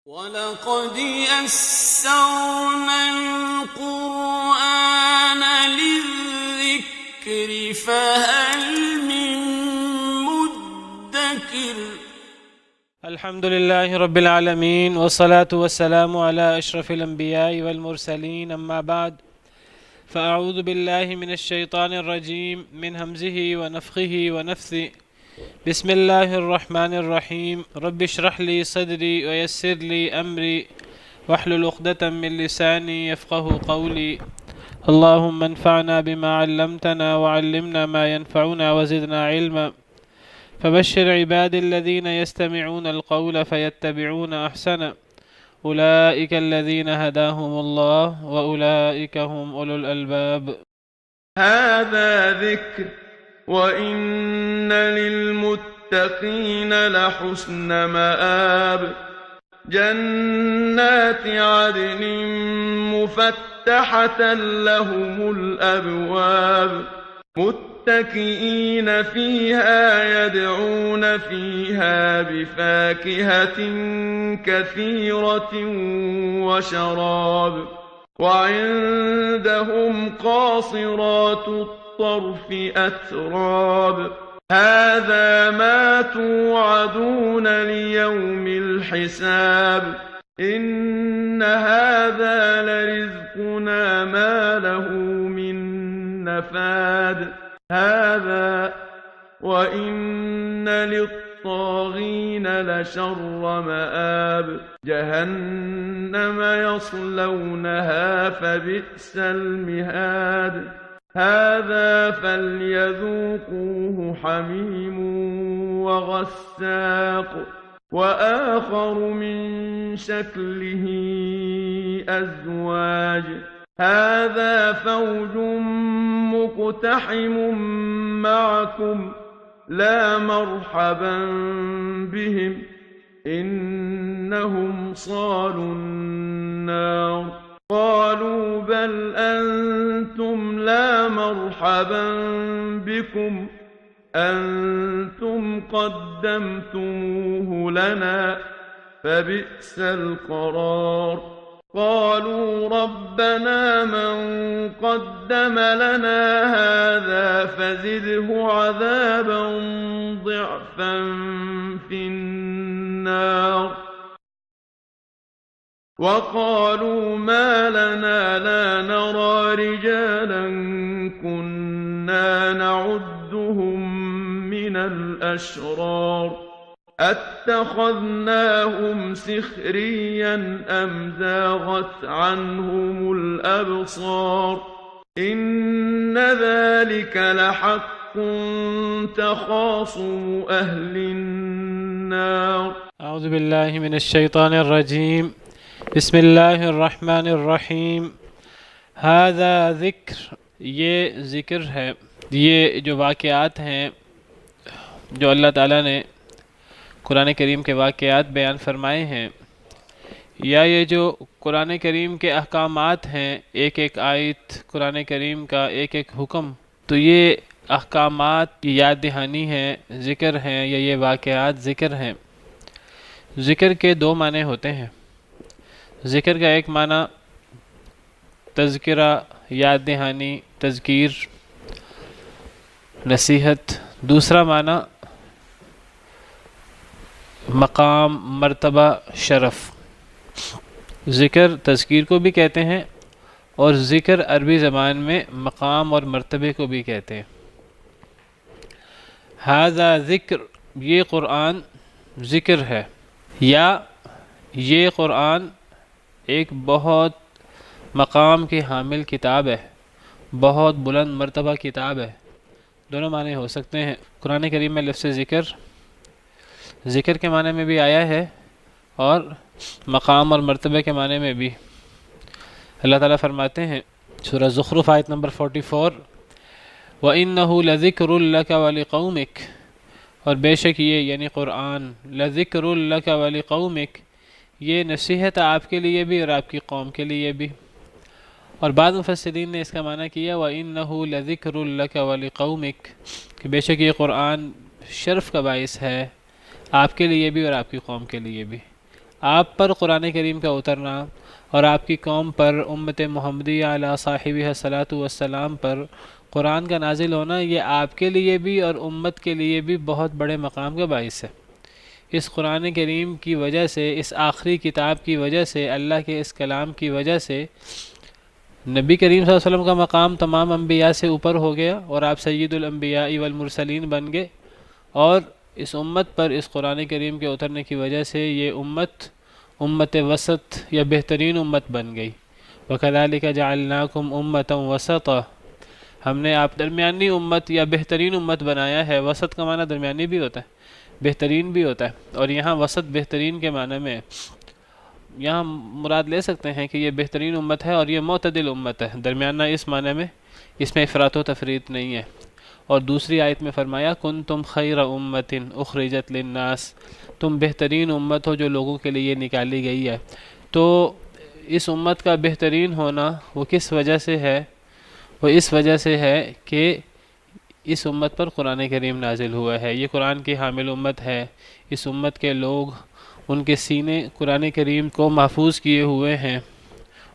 وَلَقَدْ يَسَّرْنَا الْقُرْآنَ لِلذِّكْرِ فَهَلْ مِن مُّدَّكِرٍ الحمد لله رب العالمين والصلاة والسلام على أشرف الأنبياء والمرسلين أما بعد فأعوذ بالله من الشيطان الرجيم من همزه ونفخه ونفثه بسم الله الرحمن الرحيم رب اشرح لي صدري ويسر لي أمري واحلل عقدة من لساني يفقه قولي اللهم انفعنا بما علمتنا وعلمنا ما ينفعنا وزدنا علما فبشر عبادي الذين يستمعون القول فيتبعون أحسنه أولئك الذين هداهم الله وأولئك هم أولو الألباب. هذا ذكر وإن للمتقين لحسن مآب جنات عدن مفتحة لهم الأبواب متكئين فيها يدعون فيها بفاكهة كثيرة وشراب وعندهم قاصرات الطرف أتراب هذا ما توعدون ليوم الحساب إن هذا لرزقنا ما له من نفاد هذا وإن للطاغين لشر مآب جهنم يصلونها فبئس المهاد هذا فليذوقوه حميم وغساق وآخر من شكله أزواج هذا فوج مقتحم معكم لا مرحبا بهم إنهم صالوا النار قالوا بل أنتم لا مرحبا بكم أنتم قدمتموه لنا فبئس القرار قالوا ربنا من قدم لنا هذا فزده عذابا ضعفا في النار وقالوا ما لنا لا نرى رجالا كنا نعدهم من الأشرار أتخذناهم سخريا أم زاغت عنهم الأبصار إن ذلك لحق تخاصم أهل النار أعوذ بالله من الشيطان الرجيم بسم الله الرحمن الرحیم هذا ذکر یہ ذکر ہے، یہ جو واقعات ہیں جو اللہ تعالیٰ نے قرآن کریم کے واقعات بیان فرمائے ہیں، یا یہ جو قرآن کریم کے احکامات ہیں، ایک ایک آیت قرآن کریم کا ایک ایک حکم، تو یہ احکامات کی یاد دہانی ہے، ذکر ہیں، یا یہ واقعات ذکر ہیں۔ ذکر کے دو معنی ہوتے ہیں۔ ذکر کا ایک معنی تذکرہ، یاد دہانی، تذکیر، نصیحت۔ دوسرا معنی مقام، مرتبہ، شرف۔ ذکر تذکیر کو بھی کہتے ہیں اور ذکر عربی زبان میں مقام اور مرتبے کو بھی کہتے ہیں۔ ھذا ذکر، یہ قرآن ذکر ہے، یا یہ قرآن ایک بہت مقام کی حامل کتاب ہے، بہت بلند مرتبہ کتاب ہے۔ دونوں معنی ہو سکتے ہیں۔ قرآن کریم میں لفظ ذکر کے معنی میں بھی آیا ہے اور مقام اور مرتبے کے معنی میں بھی۔ اللہ تعالیٰ فرماتے ہیں سورہ زخرف آیت نمبر 44 وَإِنَّهُ لَذِكْرٌ لَكَ وَلِقَوْمِكَ، اور بے شک یہ یعنی قرآن لَذِكْرٌ لَكَ وَلِقَوْمِكَ، یہ نصیحت آپ کے لیے بھی اور آپ کی قوم کے لیے بھی۔ اور بعض مفسرین نے اس کا معنی کیا وَإِنَّهُ لَذِكْرٌ لَكَ وَلِقَوْمِكَ، کہ بے شک یہ قرآن شرف کا باعث ہے آپ کے لیے بھی اور آپ کی قوم کے لیے بھی۔ آپ پر قرآن کریم کا اترنا اور آپ کی قوم پر امت محمدیہ علی صاحبہ الصلاۃ والسلام پر قرآن کا نازل ہونا، یہ آپ کے لیے بھی اور امت کے لیے بھی بہت بڑے مقام کا باعث ہے۔ اس قرآن کریم کی وجہ سے، اس آخری کتاب کی وجہ سے، اللہ کے اس کلام کی وجہ سے نبی کریم صلی اللہ علیہ وسلم کا مقام تمام انبیاء سے اوپر ہو گیا اور آپ سید الانبیاء والمرسلین بن گئے، اور اس امت پر اس قرآن کریم کے اترنے کی وجہ سے یہ امت وسط یا بہترین امت بن گئی۔ وَكَذَلِكَ جَعَلْنَاكُمْ أُمَّةً وَسَطًا، ہم نے آپ درمیانی امت یا بہترین امت بنایا ہے۔ وسط کا معنی درمیانی بھی ہوتا ہے، بہترین بھی ہوتا ہے، اور یہاں وسط بہترین کے معنی میں یہاں مراد لے سکتے ہیں کہ یہ بہترین امت ہے اور یہ معتدل امت ہے، درمیانہ اس معنی میں، اس میں افراط و تفریط نہیں ہے۔ اور دوسری آیت میں فرمایا کنتم خیر امت اخرجت للناس، تم بہترین امت ہو جو لوگوں کے لیے نکالی گئی ہے۔ تو اس امت کا بہترین ہونا وہ کس وجہ سے ہے؟ وہ اس وجہ سے ہے کہ اس امت پر قرآن کریم نازل ہوا ہے، یہ قرآن کی حامل امت ہے، اس امت کے لوگ، ان کے سینے قرآن کریم کو محفوظ کیے ہوئے ہیں،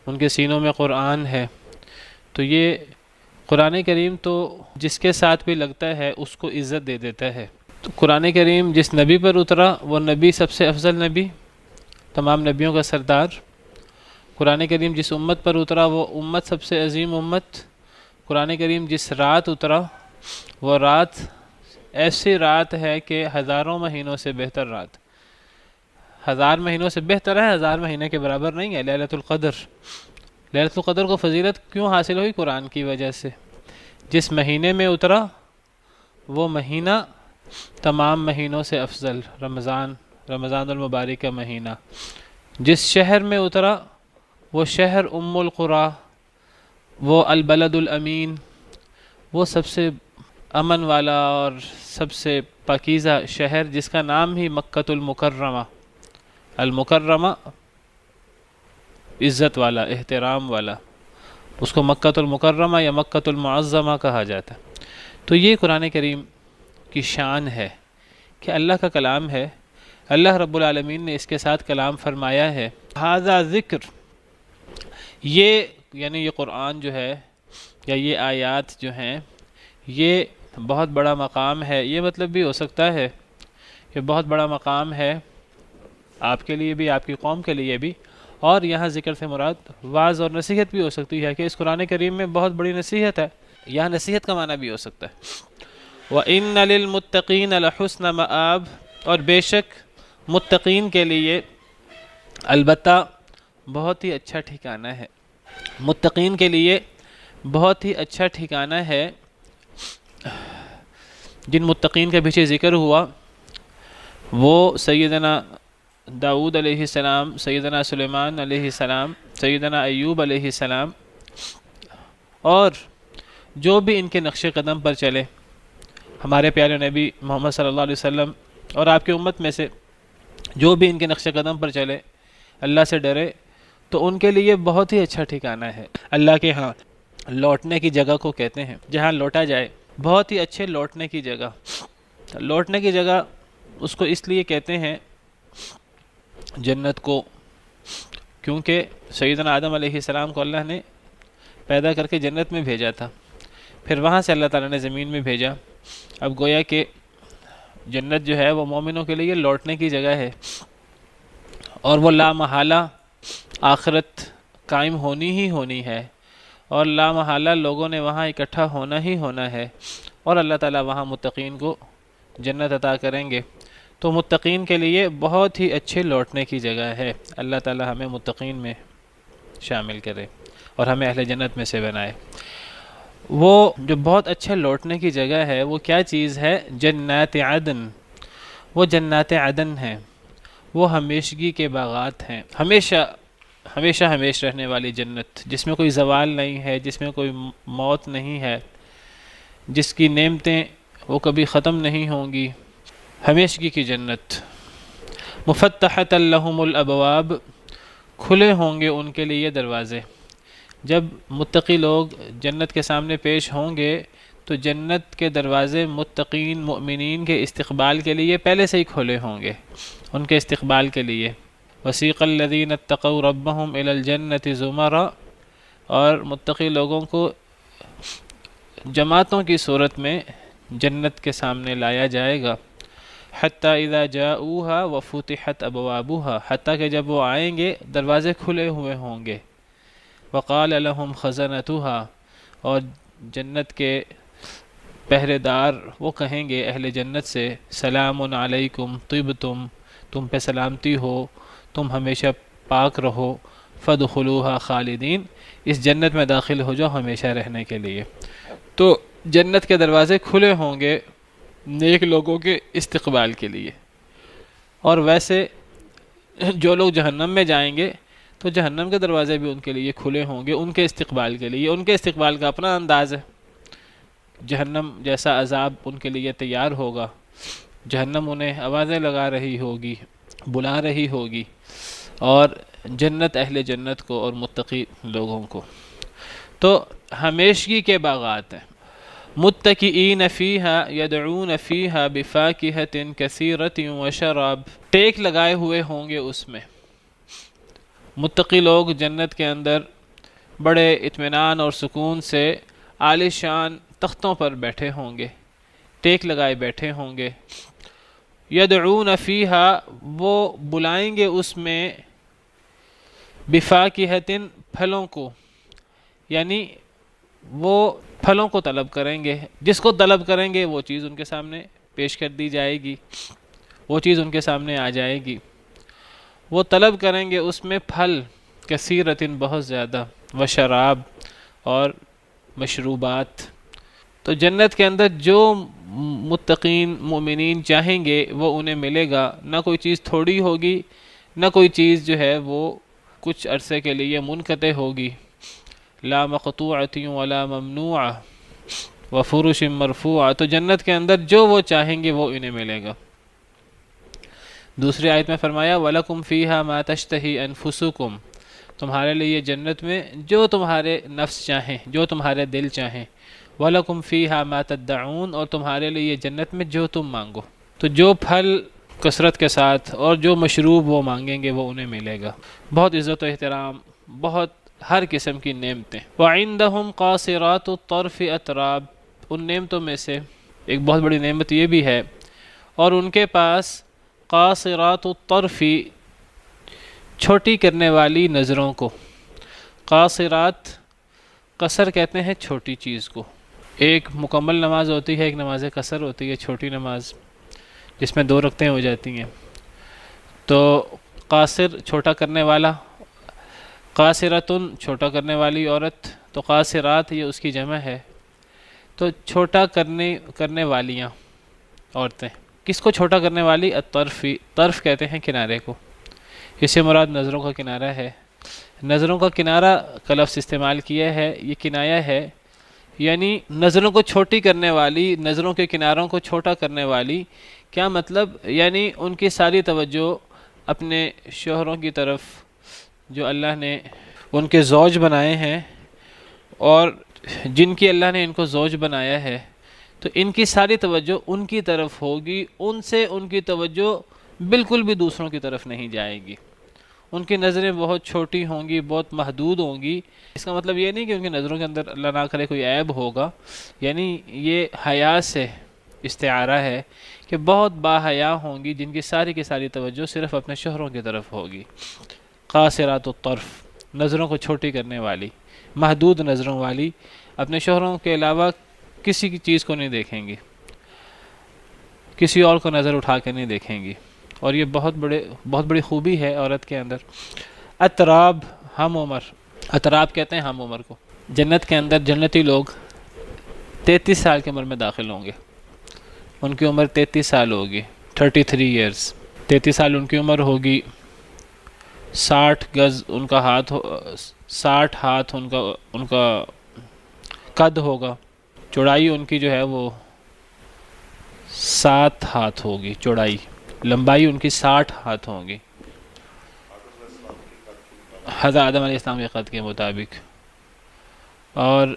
ان کے سینوں میں قرآن ہے۔ تو یہ قرآن کریم تو جس کے ساتھ بھی لگتا ہے اس کو عزت دے دیتا ہے۔ تو قرآن کریم جس نبی پر اترا وہ نبی سب سے افضل نبی، تمام نبیوں کا سردار۔ قرآن کریم جس امت پر اترا وہ امت سب سے عظیم امت۔ قرآن کریم جس رات اترا وہ رات ایسی رات ہے کہ ہزاروں مہینوں سے بہتر رات، ہزار مہینوں سے بہتر ہے، ہزار مہینے کے برابر نہیں ہے۔ لیلۃ القدر، لیلۃ القدر کو فضیلت کیوں حاصل ہوئی؟ قرآن کی وجہ سے۔ جس مہینے میں اترا وہ مہینہ تمام مہینوں سے افضل، رمضان المبارک کا مہینہ۔ جس شہر میں اترا وہ شہر ام القریٰ، وہ البلد الامین، وہ سب سے امن والا اور سب سے پاکیزہ شہر، جس کا نام ہی مکۃ المکرمہ، المکرمہ عزت والا، احترام والا، اس کو مکۃ المکرمہ یا مکۃ المعظمہ کہا جاتا ہے۔ تو یہ قرآن کریم کی شان ہے کہ اللہ کا کلام ہے، اللہ رب العالمین نے اس کے ساتھ کلام فرمایا ہے۔ ھذا ذکر، یہ یعنی یہ قرآن جو ہے یا یہ آیات جو ہیں یہ بہت بڑا مقام ہے۔ یہ مطلب بھی ہو سکتا ہے کہ بہت بڑا مقام ہے آپ کے لیے بھی، آپ کی قوم کے لیے بھی، اور یہاں ذکر سے مراد واعظ اور نصیحت بھی ہو سکتی ہے کہ اس قرآن کریم میں بہت بڑی نصیحت ہے، یہاں نصیحت کا معنی بھی ہو سکتا ہے۔ وَإِنَّ لِلْمُتَّقِينَ لَحُسْنَ مَآب، اور بے شک متقین کے لیے البتہ بہت ہی اچھا ٹھکانہ ہے، متقین کے لیے بہت ہی اچھا ٹھکانہ ہے۔ جن متقین کا پیچھے ذکر ہوا وہ سیدنا داؤد علیہ السلام، سیدنا سلیمان علیہ السلام، سیدنا ایوب علیہ السلام، اور جو بھی ان کے نقش قدم پر چلے، ہمارے پیارے نبی محمد صلی اللہ علیہ وسلم اور آپ کی امت میں سے جو بھی ان کے نقش قدم پر چلے، اللہ سے ڈرے، تو ان کے لیے بہت ہی اچھا ٹھکانہ ہے۔ اللہ کے ہاں لوٹنے کی جگہ کو کہتے ہیں، جہاں لوٹا جائے، بہت ہی اچھے لوٹنے کی جگہ۔ لوٹنے کی جگہ اس کو اس لیے کہتے ہیں جنت کو، کیونکہ سیدنا آدم علیہ السلام کو اللہ نے پیدا کر کے جنت میں بھیجا تھا، پھر وہاں سے اللہ تعالیٰ نے زمین میں بھیجا۔ اب گویا کہ جنت جو ہے وہ مومنوں کے لیے لوٹنے کی جگہ ہے، اور وہ لا محالہ آخرت قائم ہونی ہی ہونی ہے، اور لا محالہ لوگوں نے وہاں اکٹھا ہونا ہی ہونا ہے، اور اللہ تعالیٰ وہاں متقین کو جنت عطا کریں گے۔ تو متقین کے لیے بہت ہی اچھے لوٹنے کی جگہ ہے۔ اللہ تعالیٰ ہمیں متقین میں شامل کرے اور ہمیں اہل جنت میں سے بنائے۔ وہ جو بہت اچھے لوٹنے کی جگہ ہے وہ کیا چیز ہے؟ جنات عدن، وہ جنات عدن ہیں، وہ ہمیشگی کے باغات ہیں، ہمیشہ ہمیش رہنے والی جنت، جس میں کوئی زوال نہیں ہے، جس میں کوئی موت نہیں ہے، جس کی نعمتیں وہ کبھی ختم نہیں ہوں گی، ہمیشگی کی جنت۔ مفتحۃ لہم الابواب، کھلے ہوں گے ان کے لیے دروازے۔ جب متقی لوگ جنت کے سامنے پیش ہوں گے تو جنت کے دروازے متقین مؤمنین کے استقبال کے لیے پہلے سے ہی کھلے ہوں گے، ان کے استقبال کے لیے۔ وسیق الذین اتقوا ربهم الی الجنۃ زمرا، اور متقی لوگوں کو جماعتوں کی صورت میں جنت کے سامنے لایا جائے گا، حتیٰ اذا جاؤوها وفتحت ابوابها، حتیٰ کہ جب وہ آئیں گے دروازے کھلے ہوئے ہوں گے، وقال لهم خزنتها، اور جنت کے پہرے دار وہ کہیں گے اہل جنت سے، سلام علیکم طبتم، تم پہ سلامتی ہو، تم ہمیشہ پاک رہو، فادخلوها خالدین، اس جنت میں داخل ہو جاؤ ہمیشہ رہنے کے لیے۔ تو جنت کے دروازے کھلے ہوں گے نیک لوگوں کے استقبال کے لیے، اور ویسے جو لوگ جہنم میں جائیں گے تو جہنم کے دروازے بھی ان کے لیے کھلے ہوں گے ان کے استقبال کے لیے۔ ان کے استقبال کا اپنا انداز ہے، جہنم جیسا عذاب ان کے لیے تیار ہوگا، جہنم انہیں آوازیں لگا رہی ہوگی، بلا رہی ہوگی، اور جنت اہل جنت کو اور متقی لوگوں کو۔ تو ہمیشگی کے باغات ہیں، متکئین فیہا یدعون فیہا بفاکہۃ کثیرۃ وشراب، ٹیک لگائے ہوئے ہوں گے اس میں۔ متقی لوگ جنت کے اندر بڑے اطمینان اور سکون سے عالی شان تختوں پر بیٹھے ہوں گے، ٹیک لگائے بیٹھے ہوں گے۔ یدعون فیہا، وہ بلائیں گے اس میں، بفاکہۃ، پھلوں کو، یعنی وہ پھلوں کو طلب کریں گے، جس کو طلب کریں گے وہ چیز ان کے سامنے پیش کر دی جائے گی، وہ چیز ان کے سامنے آ جائے گی۔ وہ طلب کریں گے اس میں پھل، کثیرۃ، بہت زیادہ، وشراب، اور مشروبات۔ تو جنت کے اندر جو متقین مومنین چاہیں گے وہ انہیں ملے گا، نہ کوئی چیز تھوڑی ہوگی، نہ کوئی چیز جو ہے وہ کچھ عرصے کے لیے منقطع ہوگی۔ لا مقطوعۃ ولا ممنوعہ وفرش مرفوعہ، تو جنت کے اندر جو وہ چاہیں گے وہ انہیں ملے گا۔ دوسری آیت میں فرمایا وَلَكُمْ فِيهَا مَا تَشْتَهِي أَنفُسُكُمْ، تمہارے لیے جنت میں جو تمہارے نفس چاہیں، جو تمہارے دل چاہیں، وَلَكُمْ فِيهَا مَا تَدَّعُونَ، اور تمہارے لیے جنت میں جو تم مانگو۔ تو جو پھل کثرت کے ساتھ اور جو مشروب وہ مانگیں گے وہ انہیں ملے گا، بہت عزت و احترام، بہت ہر قسم کی نعمتیں۔ وَعِندَهُمْ قَاصِرَاتُ الطَّرْفِ أَتْرَابٌ، ان نعمتوں میں سے ایک بہت بڑی نعمت یہ بھی ہے، اور ان کے پاس قاصرات الطرف، چھوٹی کرنے والی نظروں کو۔ قاصرات، قصر کہتے ہیں چھوٹی چیز کو۔ ایک مکمل نماز ہوتی ہے، ایک نماز قصر ہوتی ہے، چھوٹی نماز جس میں 2 رکعتیں ہو جاتی ہیں۔ تو قاصر کرنے کرنے والا، قاصرتن چھوٹا کرنے والی عورت، تو قاصرات یہ اس کی جمع ہے۔ تو چھوٹا کرنے والیاں عورتیں، کس کو چھوٹا کرنے والی؟ الطرفی، طرف کہتے ہیں کنارے کو، اس سے مراد نظروں کا کنارہ ہے۔ نظروں کا کنارہ کا لفظ استعمال کیا ہے، یہ کنایہ ہے، یعنی نظروں کو چھوٹی کرنے والی، نظروں کے کناروں کو چھوٹا کرنے والی۔ کیا مطلب؟ یعنی ان کی ساری توجہ اپنے شوہروں کی طرف جو اللہ نے ان کے زوج بنائے ہیں، اور جن کی اللہ نے ان کو زوج بنایا ہے، تو ان کی ساری توجہ ان کی طرف ہوگی، ان سے ان کی توجہ بالکل بھی دوسروں کی طرف نہیں جائے گی۔ ان کی نظریں بہت چھوٹی ہوں گی، بہت محدود ہوں گی۔ اس کا مطلب یہ نہیں کہ ان کی نظروں کے اندر اللہ نہ کرے کوئی عیب ہوگا، یعنی یہ حیا سے استعارہ ہے کہ بہت با حیا ہوں گی، جن کی ساری توجہ صرف اپنے شوہروں کی طرف ہوگی۔ قاصرات الطرف، نظروں کو چھوٹی کرنے والی، محدود نظروں والی، اپنے شوہروں کے علاوہ کسی کی چیز کو نہیں دیکھیں گی، کسی اور کو نظر اٹھا کے نہیں دیکھیں گی، اور یہ بہت بڑی خوبی ہے عورت کے اندر۔ اتراب، ہم عمر، اتراب کہتے ہیں ہم عمر کو۔ جنت کے اندر جنتی لوگ 33 سال کی عمر میں داخل ہوں گے، ان کی عمر 33 سال ہوگی، 33 ایئرز، 33 سال ان کی عمر ہوگی، 60 گز ان کا ہاتھ، 60 ہاتھ ان کا قد ہوگا، چوڑائی ان کی جو ہے وہ 7 ہاتھ ہوگی چوڑائی، لمبائی ان کی 60 ہاتھ ہوگی حضرت آدم علیہ السلام کے قد کے مطابق۔ اور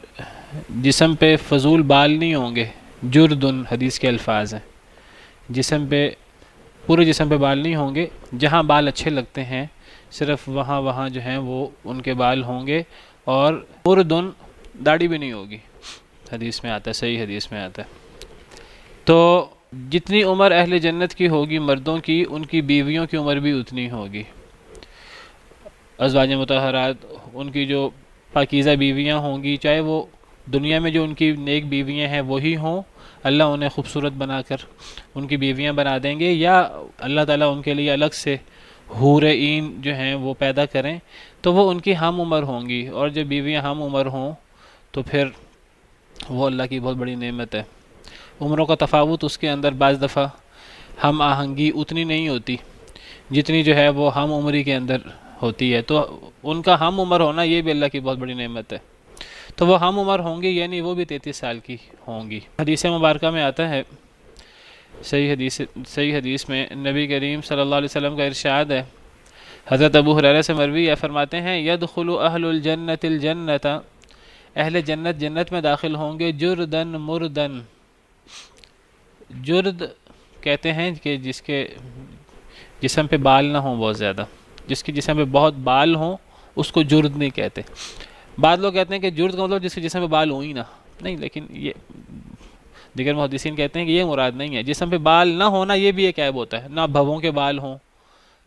جسم پہ فضول بال نہیں ہوں گے، جردن حدیث کے الفاظ ہیں، جسم پہ پورے جسم پہ بال نہیں ہوں گے، جہاں بال اچھے لگتے ہیں صرف وہاں جو ہیں وہ ان کے بال ہوں گے، اور مردن داڑھی بھی نہیں ہوگی، حدیث میں آتا ہے، صحیح حدیث میں آتا ہے۔ تو جتنی عمر اہل جنت کی ہوگی مردوں کی، ان کی بیویوں کی عمر بھی اتنی ہوگی۔ ازواج مطہرات، ان کی جو پاکیزہ بیویاں ہوں گی، چاہے وہ دنیا میں جو ان کی نیک بیویاں ہیں وہی ہوں، اللہ انہیں خوبصورت بنا کر ان کی بیویاں بنا دیں گے، یا اللہ تعالیٰ ان کے لیے الگ سے حور عین جو ہیں وہ پیدا کریں، تو وہ ان کی ہم عمر ہوں گی، اور جب بیویاں ہم عمر ہوں تو پھر وہ اللہ کی بہت بڑی نعمت ہے۔ عمروں کا تفاوت اس کے اندر بعض دفعہ ہم آہنگی اتنی نہیں ہوتی جتنی جو ہے وہ ہم عمری کے اندر ہوتی ہے، تو ان کا ہم عمر ہونا یہ بھی اللہ کی بہت بڑی نعمت ہے۔ تو وہ ہم عمر ہوں گی، یعنی وہ بھی 33 سال کی ہوں گی۔ حدیث مبارکہ میں آتا ہے، صحیح حدیث میں نبی کریم صلی اللہ علیہ وسلم کا ارشاد ہے، حضرت ابو ہریرہ سے مروی ہے، فرماتے ہیں یدخل اہل الجنت الجنت، اہل جنت جنت میں داخل ہوں گے، جردن مردن، جرد کہتے ہیں کہ جس کے جسم پہ بال نہ ہوں بہت زیادہ، جس کے جسم پہ بہت بال ہوں اس کو جرد نہیں کہتے۔ بعض لوگ کہتے ہیں کہ جرد کا مطلب جس کے جسم پہ بال ہوں ہی نہ، نہیں، لیکن یہ دیگر محدثین کہتے ہیں کہ یہ مراد نہیں ہے، جسم پہ بال نہ ہونا یہ بھی ایک عیب ہوتا ہے، نہ بھووں کے بال ہوں،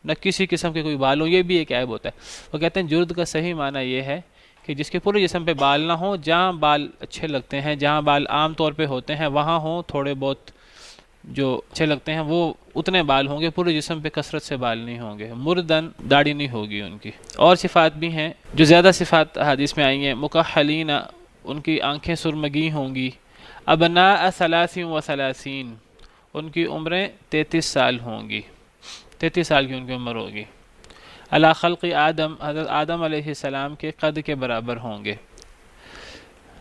نہ کسی قسم کے کوئی بال ہوں، یہ بھی ایک عیب ہوتا ہے۔ وہ کہتے ہیں جرد کا صحیح معنی یہ ہے کہ جس کے پورے جسم پہ بال نہ ہوں، جہاں بال اچھے لگتے ہیں، جہاں بال عام طور پہ ہوتے ہیں وہاں ہوں، تھوڑے بہت جو اچھے لگتے ہیں وہ اتنے بال ہوں گے، پورے جسم پہ کثرت سے بال نہیں ہوں گے، مردن داڑھی نہیں ہوگی ان کی۔ اور صفات بھی ہیں، جو زیادہ صفات حدیث میں آئی ہیں، مکحلین، ان کی آنکھیں سرمگی ہوں گی، ابناء 33 ان کی عمریں 33 سال ہوں گی، 33 سال کی ان کی عمر ہوگی، علی خلق آدم، حضرت آدم علیہ السلام کے قد کے برابر ہوں گے،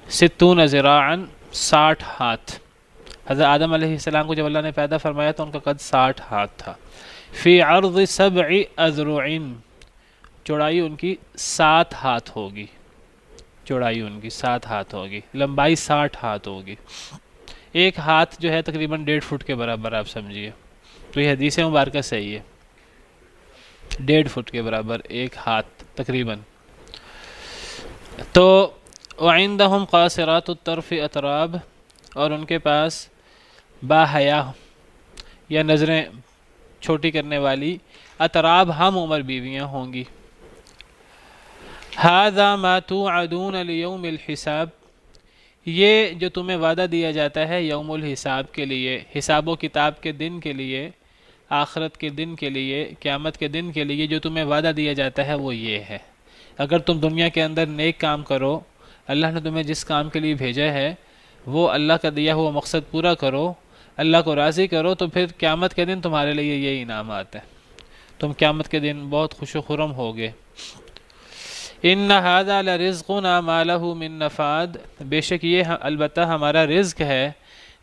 60 ذراعا 60 ہاتھ، حضرت آدم علیہ السلام کو جب اللہ نے پیدا فرمایا تو ان کا قد 60 ہاتھ تھا، فی عرض 7 اذرع، چوڑائی ان کی 7 ہاتھ ہوگی، چوڑائی ان کی 7 ہاتھ ہوگی، لمبائی 60 ہاتھ ہوگی، ایک ہاتھ جو ہے تقریباً 1.5 فٹ کے برابر آپ سمجھیے، تو یہ حدیث مبارکہ صحیح ہے، 1.5 فٹ کے برابر ایک ہاتھ تقریباً۔ تو وعندہم قاصرات الطرف اطراب، اور ان کے پاس با حیا یا نظریں چھوٹی کرنے والی اطراب ہم عمر بیویاں ہوں گی۔ ھذا ما توعدون لیوم الحساب، یہ جو تمہیں وعدہ دیا جاتا ہے یوم الحساب کے لیے، حساب و کتاب کے دن کے لیے، آخرت کے دن کے لیے، قیامت کے دن کے لیے جو تمہیں وعدہ دیا جاتا ہے وہ یہ ہے، اگر تم دنیا کے اندر نیک کام کرو، اللہ نے تمہیں جس کام کے لیے بھیجا ہے وہ اللہ کا دیا ہوا مقصد پورا کرو، اللہ کو راضی کرو، تو پھر قیامت کے دن تمہارے لیے یہ انعامات ہیں، تم قیامت کے دن بہت خوش و خرم ہوگے۔ ان ھذا لرزقنا ما له من نفاد، بے شک یہ البتہ ہمارا رزق ہے،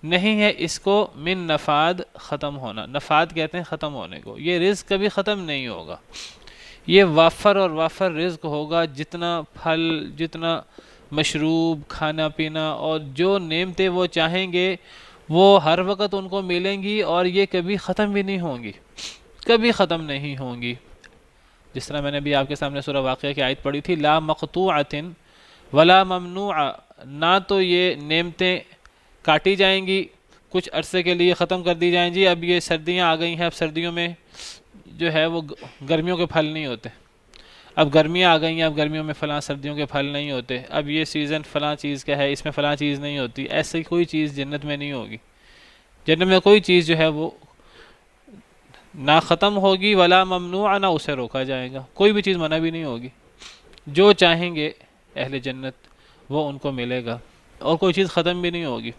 نہیں ہے اس کو من نفاد ختم ہونا، نفاد کہتے ہیں ختم ہونے کو، یہ رزق کبھی ختم نہیں ہوگا، یہ وافر اور وافر رزق ہوگا، جتنا پھل، جتنا مشروب، کھانا پینا اور جو نعمتیں وہ چاہیں گے وہ ہر وقت ان کو ملیں گی، اور یہ کبھی ختم بھی نہیں ہوں گی، کبھی ختم نہیں ہوں گی۔ جس طرح میں نے بھی آپ کے سامنے سورہ واقعہ کی آیت پڑھی تھی، لا مقطوعۃ ولا ممنوع، نہ تو یہ نعمتیں کاٹی جائیں گی، کچھ عرصے کے لیے ختم کر دی جائیں جی اب یہ سردیاں آ گئی ہیں، اب سردیوں میں جو ہے وہ گرمیوں کے پھل نہیں ہوتے، اب گرمیاں آ گئی ہیں، اب گرمیوں میں فلاں سردیوں کے پھل نہیں ہوتے، اب یہ سیزن فلاں چیز کا ہے، اس میں فلاں چیز نہیں ہوتی، ایسی کوئی چیز جنت میں نہیں ہوگی، جنت میں کوئی چیز جو ہے وہ نہ ختم ہوگی، ولا ممنوع، نہ اسے روکا جائے گا، کوئی بھی چیز منع بھی نہیں ہوگی، جو چاہیں گے اہل جنت وہ ان کو ملے گا، اور کوئی چیز ختم بھی نہیں ہوگی،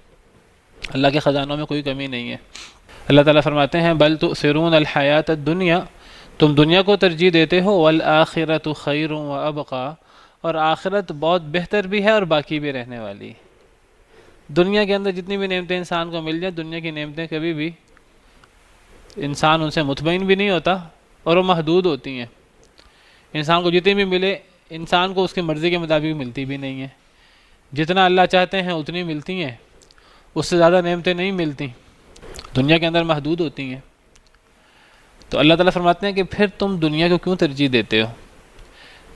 اللہ کے خزانوں میں کوئی کمی نہیں ہے۔ اللہ تعالیٰ فرماتے ہیں بل تؤثرون الحیات الدنیا، تم دنیا کو ترجیح دیتے ہو، والآخرۃ خیر وابقی، اور آخرت بہت بہتر بھی ہے اور باقی بھی رہنے والی ہے۔ دنیا کے اندر جتنی بھی نعمتیں انسان کو مل جائیں، دنیا کی نعمتیں کبھی بھی انسان ان سے مطمئن بھی نہیں ہوتا، اور وہ محدود ہوتی ہیں، انسان کو جتنی بھی ملے انسان کو اس کی مرضی کے مطابق ملتی بھی نہیں ہے، جتنا اللہ چاہتے ہیں اتنی ملتی ہیں، اس سے زیادہ نعمتیں نہیں ملتی، دنیا کے اندر محدود ہوتی ہیں۔ تو اللہ تعالیٰ فرماتے ہیں کہ پھر تم دنیا کو کیوں ترجیح دیتے ہو،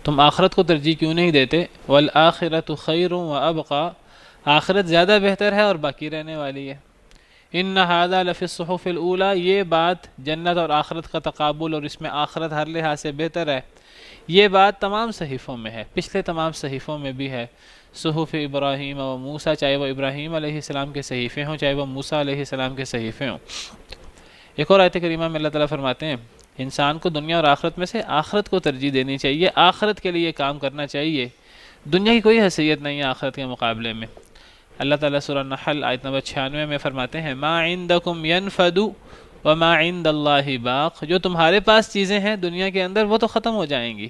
تم آخرت کو ترجیح کیوں نہیں دیتے؟ والآخرۃ خیر وابقیٰ، آخرت زیادہ بہتر ہے اور باقی رہنے والی ہے۔ ان ھذا لفی الصحف الاولی، یہ بات جنت اور آخرت کا تقابل اور اس میں آخرت ہر لحاظ سے بہتر ہے، یہ بات تمام صحیفوں میں ہے، پچھلے تمام صحیفوں میں بھی ہے۔ صحف ابراہیم و موسیٰ، چاہے وہ ابراہیم علیہ السلام کے صحیفے ہوں، چاہے وہ موسیٰ علیہ السلام کے صحیفے ہوں۔ ایک اور آیت کریمہ میں اللہ تعالیٰ فرماتے ہیں انسان کو دنیا اور آخرت میں سے آخرت کو ترجیح دینی چاہیے، آخرت کے لیے کام کرنا چاہیے، دنیا کی کوئی حیثیت نہیں ہے آخرت کے مقابلے میں۔ اللہ تعالیٰ سورہ نحل آیت نمبر 96 میں فرماتے ہیں ما عندکم ینفد وما عند اللہ باق، جو تمہارے پاس چیزیں ہیں دنیا کے اندر وہ تو ختم ہو جائیں گی،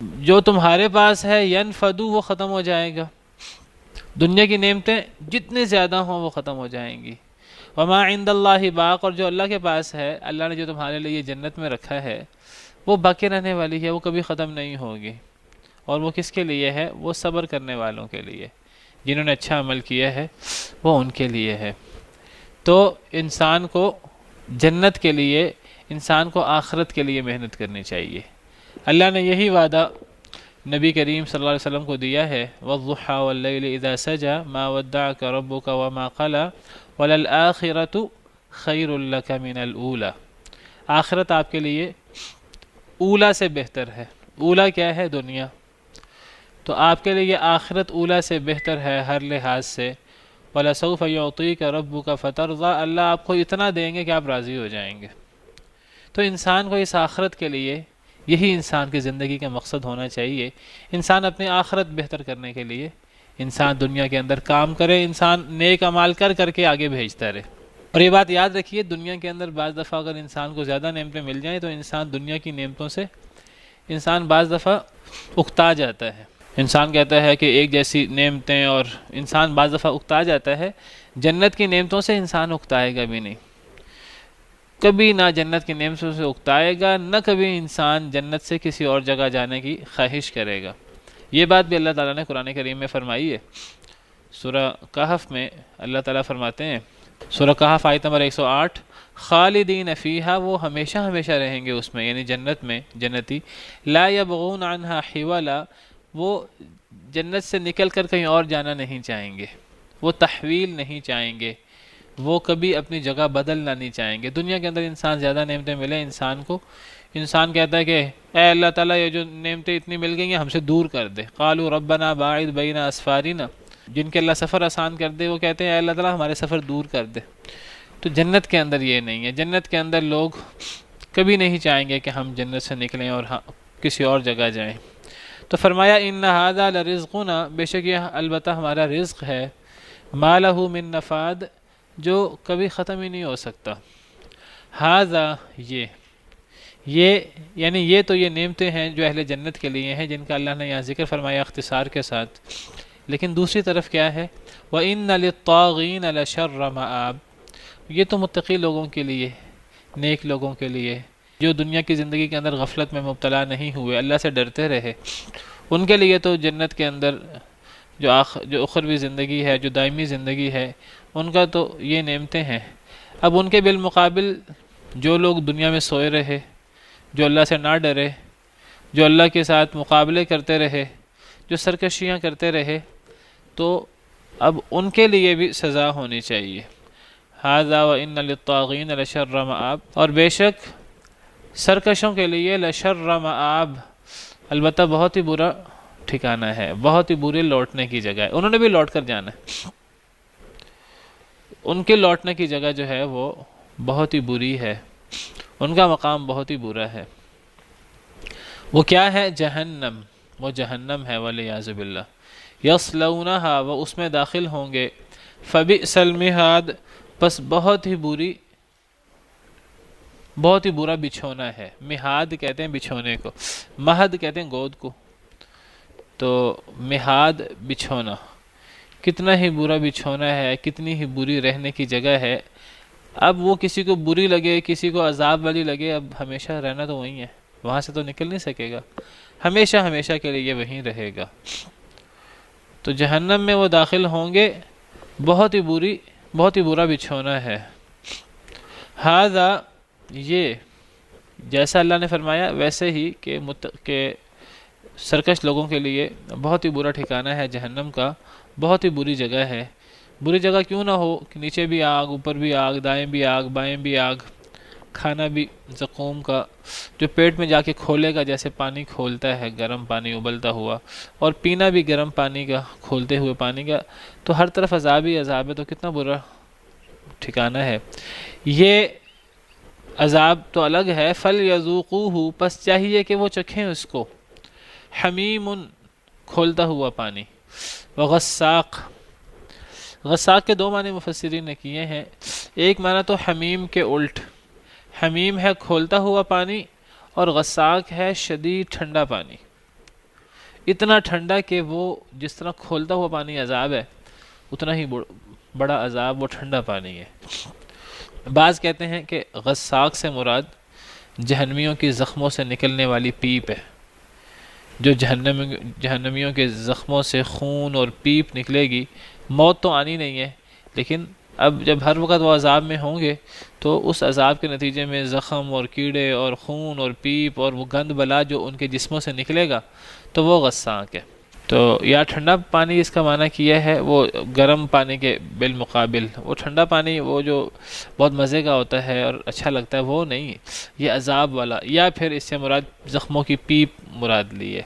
جو تمہارے پاس ہے ینفد وہ ختم ہو جائے گا، دنیا کی نعمتیں جتنے زیادہ ہوں وہ ختم ہو جائیں گی۔ وما عند اللہ باق، اور جو اللہ کے پاس ہے، اللہ نے جو تمہارے لیے جنت میں رکھا ہے وہ باقی رہنے والی ہے، وہ کبھی ختم نہیں ہوگی، اور وہ کس کے لیے ہے؟ وہ صبر کرنے والوں کے لیے، جنہوں نے اچھا عمل کیا ہے وہ ان کے لیے ہے۔ تو انسان کو جنت کے لیے، انسان کو آخرت کے لیے محنت کرنی چاہیے۔ اللہ نے یہی وعدہ نبی کریم صلی اللہ علیہ وسلم کو دیا ہے وَالضُّحَىٰ وَاللَّيْلِ إِذَا سَجَىٰ مَا وَدَّعَكَ رَبُّكَ وَمَا قَلَىٰ وَلَلْآخِرَةُ خَيْرٌ لَكَ مِنَ الْأُولَىٰ، آخرت آپ کے لیے اولا سے بہتر ہے۔ اولا کیا ہے؟ دنیا، تو آپ کے لیے آخرت اولا سے بہتر ہے ہر لحاظ سے۔ وَلَسَوْفَ يُعْطِيكَ رَبُّكَ فَتَرْضَىٰ، اللہ آپ کو اتنا دیں گے کہ آپ راضی ہو جائیں گے۔ تو انسان کو اس آخرت کے لیے، یہی انسان کی زندگی کا مقصد ہونا چاہیے، انسان اپنی آخرت بہتر کرنے کے لیے انسان دنیا کے اندر کام کرے، انسان نیک اعمال کر کر کے آگے بھیجتا رہے۔ اور یہ بات یاد رکھیے، دنیا کے اندر بعض دفعہ اگر انسان کو زیادہ نعمتیں مل جائیں تو انسان دنیا کی نعمتوں سے انسان بعض دفعہ اکتا جاتا ہے۔ انسان کہتا ہے کہ ایک جیسی نعمتیں، اور انسان بعض دفعہ اکتا جاتا ہے۔ جنت کی نعمتوں سے انسان اکتائے گا بھی نہیں، کبھی نہ جنت کی نعمتوں سے اکتائے گا، نہ کبھی انسان جنت سے کسی اور جگہ جانے کی خواہش کرے گا۔ یہ بات بھی اللہ تعالیٰ نے قرآن کریم میں فرمائی ہے۔ سورہ کہف میں اللہ تعالیٰ فرماتے ہیں، سورہ کہف آیت نمبر 108، خالدین فیہا، وہ ہمیشہ ہمیشہ رہیں گے اس میں، یعنی جنت میں، جنتی، لا یبغون عنہا حولا، وہ جنت سے نکل کر کہیں اور جانا نہیں چاہیں گے، وہ تحویل نہیں چاہیں گے، وہ کبھی اپنی جگہ بدلنا نہیں چاہیں گے۔ دنیا کے اندر انسان زیادہ نعمتیں ملیں انسان کو، انسان کہتا ہے کہ اے اللہ تعالیٰ یہ جو نعمتیں اتنی مل گئی ہیں ہم سے دور کر دے۔ قالوا ربنا باعد بین اسفارنا، جن کے اللہ سفر آسان کر دے وہ کہتے ہیں اے اللہ تعالیٰ ہمارے سفر دور کر دے۔ تو جنت کے اندر یہ نہیں ہے، جنت کے اندر لوگ کبھی نہیں چاہیں گے کہ ہم جنت سے نکلیں اور کسی اور جگہ جائیں۔ تو فرمایا ان ھذا لرزقنا، بے شک یہ البتہ ہمارا رزق ہے، ما لہ من نفاد، جو کبھی ختم ہی نہیں ہو سکتا۔ ھذا، یہ یعنی یہ تو یہ نعمتیں ہیں جو اہل جنت کے لیے ہیں، جن کا اللہ نے یہاں ذکر فرمایا اختصار کے ساتھ۔ لیکن دوسری طرف کیا ہے؟ وَإِنَّ لِلطَّاغِينَ لَشَرَّ مَآب، یہ تو متقی لوگوں کے لیے، نیک لوگوں کے لیے، جو دنیا کی زندگی کے اندر غفلت میں مبتلا نہیں ہوئے، اللہ سے ڈرتے رہے، ان کے لیے تو جنت کے اندر جو اخروی زندگی ہے، جو دائمی زندگی ہے، ان کا تو یہ نعمتیں ہیں۔ اب ان کے بالمقابل جو لوگ دنیا میں سوئے رہے، جو اللہ سے نہ ڈرے، جو اللہ کے ساتھ مقابلے کرتے رہے، جو سرکشیاں کرتے رہے، تو اب ان کے لیے بھی سزا ہونی چاہیے۔ ھذا وَإِنَّ لِلطَّاغِينَ لَشَرَّ مَآب، اور بے شک سرکشوں کے لیے لشر مآب، البتہ بہت ہی برا ٹھکانہ ہے، بہت ہی برے لوٹنے کی جگہ ہے۔ انہوں نے بھی لوٹ کر جانا ہے، ان کے لوٹنے کی جگہ جو ہے وہ بہت ہی بری ہے، ان کا مقام بہت ہی برا ہے۔ وہ کیا ہے؟ جہنم، وہ جہنم ہے، والعیاذ باللہ۔ یصلونہا، وہ اس میں داخل ہوں گے، فبئس المہاد، بس بہت ہی برا بچھونا ہے۔ مہاد کہتے ہیں بچھونے کو، مہد کہتے ہیں گود کو، تو مہاد بچھونا، کتنا ہی برا بچھونا ہے، کتنی ہی بری رہنے کی جگہ ہے۔ اب وہ کسی کو بری لگے، کسی کو عذاب والی لگے، اب ہمیشہ رہنا تو وہیں ہے، وہاں سے تو نکل نہیں سکے گا، ہمیشہ ہمیشہ کے لیے وہیں رہے گا۔ تو جہنم میں وہ داخل ہوں گے، بہت ہی برا بچھونا ہے۔ ھذا، جیسا اللہ نے فرمایا ویسے ہی کہ سرکش لوگوں کے لیے بہت ہی برا ٹھکانہ ہے جہنم کا، بہت ہی بری جگہ ہے۔ بری جگہ کیوں نہ ہو کہ نیچے بھی آگ، اوپر بھی آگ، دائیں بھی آگ، بائیں بھی آگ، کھانا بھی زقوم کا جو پیٹ میں جا کے کھولے گا، جیسے پانی کھولتا ہے گرم پانی ابلتا ہوا، اور پینا بھی گرم پانی کا، کھولتے ہوئے پانی کا، تو ہر طرف عذاب ہی عذاب ہے، تو کتنا برا ٹھکانہ ہے۔ یہ عذاب تو الگ ہے، فَلْيَذُوقُوهُ، پس چاہیے کہ وہ چکھیں اس کو، حمیم، کھولتا ہوا پانی، وغساق، غساق کے دو معنی مفسرین نے کیے ہیں، ایک معنی تو حمیم کے الٹ، حمیم ہے کھولتا ہوا پانی، اور غساق ہے شدید ٹھنڈا پانی، اتنا ٹھنڈا کہ وہ جس طرح کھولتا ہوا پانی عذاب ہے، اتنا ہی بڑا عذاب وہ ٹھنڈا پانی ہے۔ بعض کہتے ہیں کہ غساق سے مراد جہنمیوں کی زخموں سے نکلنے والی پیپ ہے، جو جہنمیوں کے زخموں سے خون اور پیپ نکلے گی۔ موت تو آنی نہیں ہے، لیکن اب جب ہر وقت وہ عذاب میں ہوں گے تو اس عذاب کے نتیجے میں زخم اور کیڑے اور خون اور پیپ اور وہ گند بلا جو ان کے جسموں سے نکلے گا، تو وہ غساق ہے۔ تو یا ٹھنڈا پانی اس کا معنی کیا ہے، وہ گرم پانی کے بالمقابل، وہ ٹھنڈا پانی وہ جو بہت مزے کا ہوتا ہے اور اچھا لگتا ہے، وہ نہیں، یہ عذاب والا، یا پھر اس سے مراد زخموں کی پیپ مراد لی ہے۔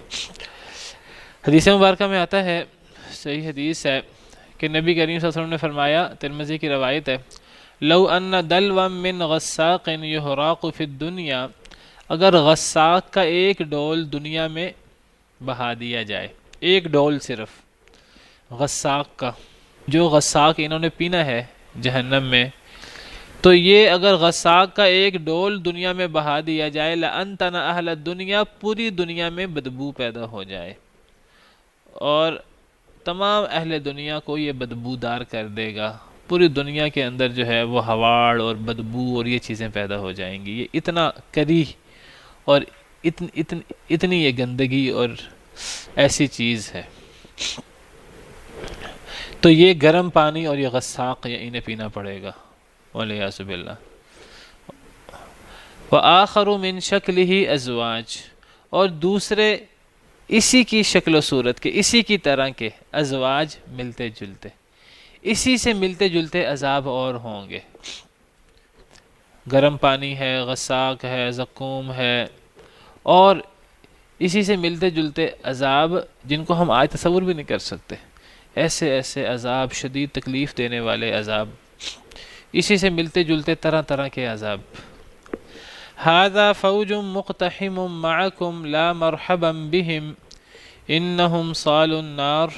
حدیث مبارکہ میں آتا ہے، صحیح حدیث ہے، کہ نبی کریم صلی اللہ علیہ وسلم نے فرمایا، ترمذی کی روایت ہے، لو ان دلوا من غساق یحراق فی الدنیا، اگر غساق کا ایک ڈول دنیا میں بہا دیا جائے، ایک ڈول صرف غساق کا، جو غساق انہوں نے پینا ہے جہنم میں، تو یہ اگر غساق کا ایک ڈول دنیا میں بہا دیا جائے، لأنتن اہل الدنیا، پوری دنیا میں بدبو پیدا ہو جائے، اور تمام اہل دنیا کو یہ بدبودار کر دے گا، پوری دنیا کے اندر جو ہے وہ ہواڑ اور بدبو اور یہ چیزیں پیدا ہو جائیں گی، یہ اتنا کریہ اور اتنی یہ گندگی اور ایسی چیز ہے۔ تو یہ گرم پانی اور یہ غساق یہ انہیں پینا پڑے گا، والعیاذ باللہ۔ وآخر من شکلہ ازواج، اور دوسرے اسی کی شکل و صورت کے، اسی کی طرح کے ازواج، ملتے جلتے، اسی سے ملتے جلتے عذاب اور ہوں گے۔ گرم پانی ہے، غساق ہے، زقوم ہے، اور اسی سے ملتے جلتے عذاب جن کو ہم آج تصور بھی نہیں کر سکتے، ایسے ایسے عذاب، شدید تکلیف دینے والے عذاب، اسی سے ملتے جلتے طرح طرح کے عذاب۔ ھذا فوج مقتحم معکم لا مرحبا بہم انہم صالوا النار،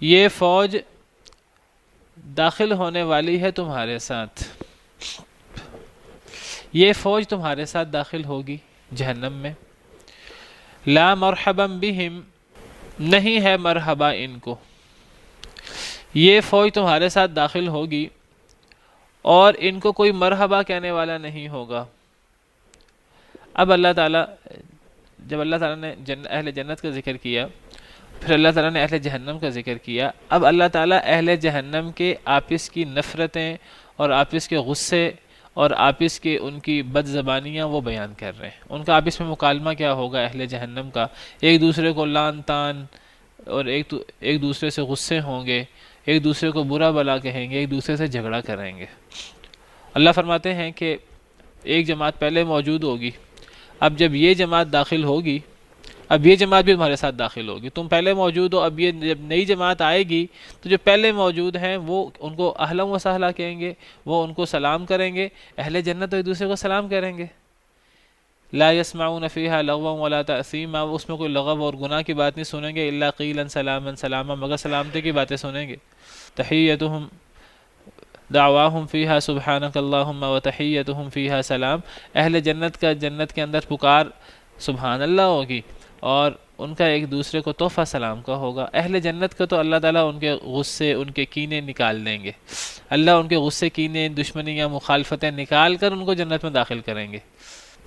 یہ فوج داخل ہونے والی ہے تمہارے ساتھ، یہ فوج تمہارے ساتھ داخل ہوگی جہنم میں، لا مرحبا بہم، نہیں ہے مرحبا ان کو، یہ فوج تمہارے ساتھ داخل ہوگی اور ان کو کوئی مرحبا کہنے والا نہیں ہوگا۔ اب اللہ تعالیٰ، جب اللہ تعالیٰ نے اہل جنت کا ذکر کیا، پھر اللہ تعالیٰ نے اہل جہنم کا ذکر کیا، اب اللہ تعالیٰ اہل جہنم کے آپس کی نفرتیں اور آپس کے غصے اور آپس کے ان کی بد زبانیاں وہ بیان کر رہے ہیں۔ ان کا آپس میں مکالمہ کیا ہوگا اہل جہنم کا، ایک دوسرے کو لعن طعن اور ایک دوسرے سے غصے ہوں گے، ایک دوسرے کو برا بلا کہیں گے، ایک دوسرے سے جھگڑا کریں گے۔ اللہ فرماتے ہیں کہ ایک جماعت پہلے موجود ہوگی، اب جب یہ جماعت داخل ہوگی، اب یہ جماعت بھی تمہارے ساتھ داخل ہوگی، تم پہلے موجود ہو، اب یہ جب نئی جماعت آئے گی تو جو پہلے موجود ہیں وہ ان کو اہلا و سہلا کہیں گے، وہ ان کو سلام کریں گے، اہل جنت ایک دوسرے کو سلام کریں گے۔ لا يسمعون فيها لغوا ولا تأثیما، اس میں کوئی لغو اور گناہ کی بات نہیں سنیں گے، الا قیلا سلاما سلاما، مگر سلامتی کی باتیں سنیں گے۔ تحیتهم دعواہم فیہا سبحانک اللہم وتحیتہم فیہا سلام، اہل جنت کا جنت کے اندر پکار سبحان اللہ ہوگی، اور ان کا ایک دوسرے کو تحفہ سلام کا ہوگا۔ اہل جنت کا تو اللہ تعالیٰ ان کے غصے، ان کے کینے نکال دیں گے، اللہ ان کے غصے، کینے، دشمنیاں، مخالفتیں نکال کر ان کو جنت میں داخل کریں گے۔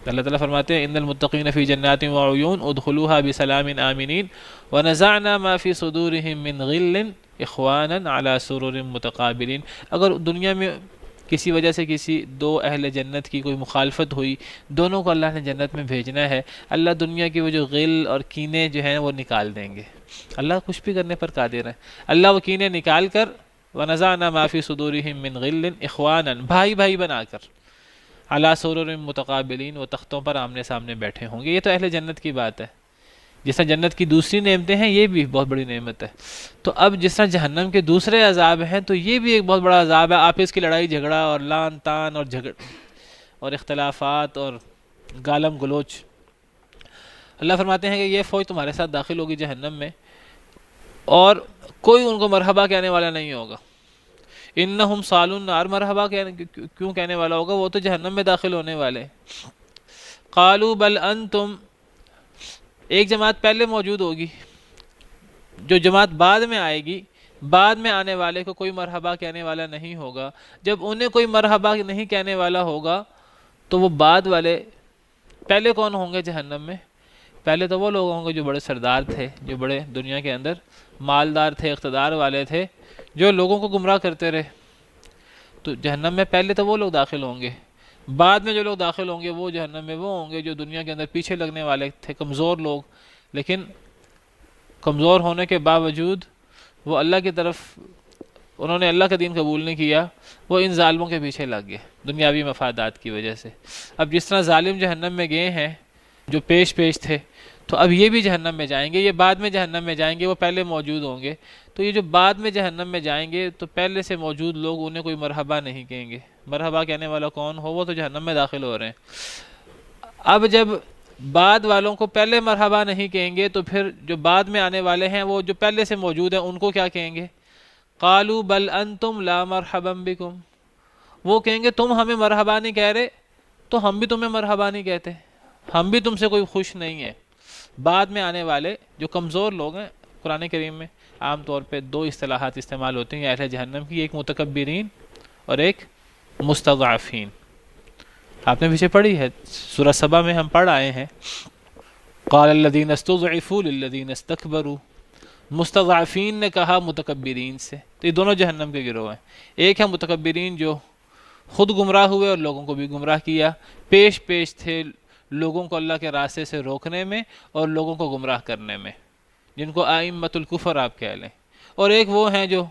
اللہ تعالیٰ فرماتے ہیں ان المتقین فی جنات وعیون ادخلوها بسلام آمنین ونزعنا ما فی صدورہم من غل اخوانا علی سرر متقابلین۔ اگر دنیا میں کسی وجہ سے کسی دو اہل جنت کی کوئی مخالفت ہوئی، دونوں کو اللہ نے جنت میں بھیجنا ہے، اللہ دنیا کی وہ جو غل اور کینے جو ہیں وہ نکال دیں گے۔ اللہ کچھ بھی کرنے پر قادر ہے۔ اللہ وہ کینے نکال کر وَنَزَعْنَا مَا فِي صُدُورِهِم مِّن غِلٍّ إِخْوَانًا، بھائی بھائی بنا کر، عَلَىٰ سُرُرٍ مُتَقَابِلِينَ، وہ تختوں پر آمنے سامنے بیٹھے ہوں گے۔ یہ تو اہل جنت کی بات ہے۔ جس طرح جنت کی دوسری نعمتیں ہیں، یہ بھی بہت بڑی نعمت ہے۔ تو اب جس طرح جہنم کے دوسرے عذاب ہیں، تو یہ بھی ایک بہت بڑا عذاب ہے۔ آپس کی لڑائی جھگڑا اور لان تان اور اور اختلافات اور گالم گلوچ۔ اللہ فرماتے ہیں کہ یہ فوج تمہارے ساتھ داخل ہوگی جہنم میں، اور کوئی ان کو مرحبا کہنے والا نہیں ہوگا۔ انہم صالوا النار، مرحبا کیوں کہنے والا ہوگا؟ وہ تو جہنم میں داخل ہونے والے۔ قالوا بل انتم، ایک جماعت پہلے موجود ہوگی، جو جماعت بعد میں آئے گی، بعد میں آنے والے کو کوئی مرحبا کہنے والا نہیں ہوگا۔ جب انہیں کوئی مرحبا نہیں کہنے والا ہوگا تو وہ بعد والے پہلے کون ہوں گے جہنم میں؟ پہلے تو وہ لوگ ہوں گے جو بڑے سردار تھے، جو بڑے دنیا کے اندر مالدار تھے، اقتدار والے تھے، جو لوگوں کو گمراہ کرتے رہے۔ تو جہنم میں پہلے تو وہ لوگ داخل ہوں گے، بعد میں جو لوگ داخل ہوں گے وہ جہنم میں وہ ہوں گے جو دنیا کے اندر پیچھے لگنے والے تھے، کمزور لوگ، لیکن کمزور ہونے کے باوجود وہ اللہ کی طرف، انہوں نے اللہ کا دین قبول نہیں کیا، وہ ان ظالموں کے پیچھے لگ گئے دنیاوی مفادات کی وجہ سے۔ اب جس طرح ظالم جہنم میں گئے ہیں جو پیش تھے، تو اب یہ بھی جہنم میں جائیں گے، یہ بعد میں جہنم میں جائیں گے، وہ پہلے موجود ہوں گے۔ تو یہ جو بعد میں جہنم میں جائیں گے تو پہلے سے موجود لوگ انہیں کوئی مرحبا نہیں کہیں گے۔ مرحبا کہنے والا کون ہو؟ وہ تو جہنم میں داخل ہو رہے ہیں۔ اب جب بعد والوں کو پہلے مرحبا نہیں کہیں گے تو پھر جو بعد میں آنے والے ہیں، وہ جو پہلے سے موجود ہیں، ان کو کیا کہیں گے؟ قالوا بل انتم لا مرحبا بکم، وہ کہیں گے تم ہمیں مرحبا نہیں کہہ رہے تو ہم بھی تمہیں مرحبا نہیں کہتے، ہم بھی تم سے کوئی خوش نہیں ہے۔ بعد میں آنے والے جو کمزور لوگ ہیں، قرآن کریم میں عام طور پہ دو اصطلاحات استعمال ہوتی ہیں اہل جہنم کی، ایک متکبرین اور ایک مستضعفین۔ آپ نے پیچھے پڑھی ہے سورہ سبا میں، ہم پڑھ آئے ہیں قال الذین استضعفوا للذین استکبروا، مستضعفین نے کہا متکبرین سے۔ تو یہ دونوں جہنم کے گروہ ہیں۔ ایک ہے متکبرین جو خود گمراہ ہوئے اور لوگوں کو بھی گمراہ کیا، پیش تھے لوگوں کو اللہ کے راستے سے روکنے میں اور لوگوں کو گمراہ کرنے میں، جن کو ائمۃ الکفر آپ کہہ لیں۔ اور ایک وہ ہیں جو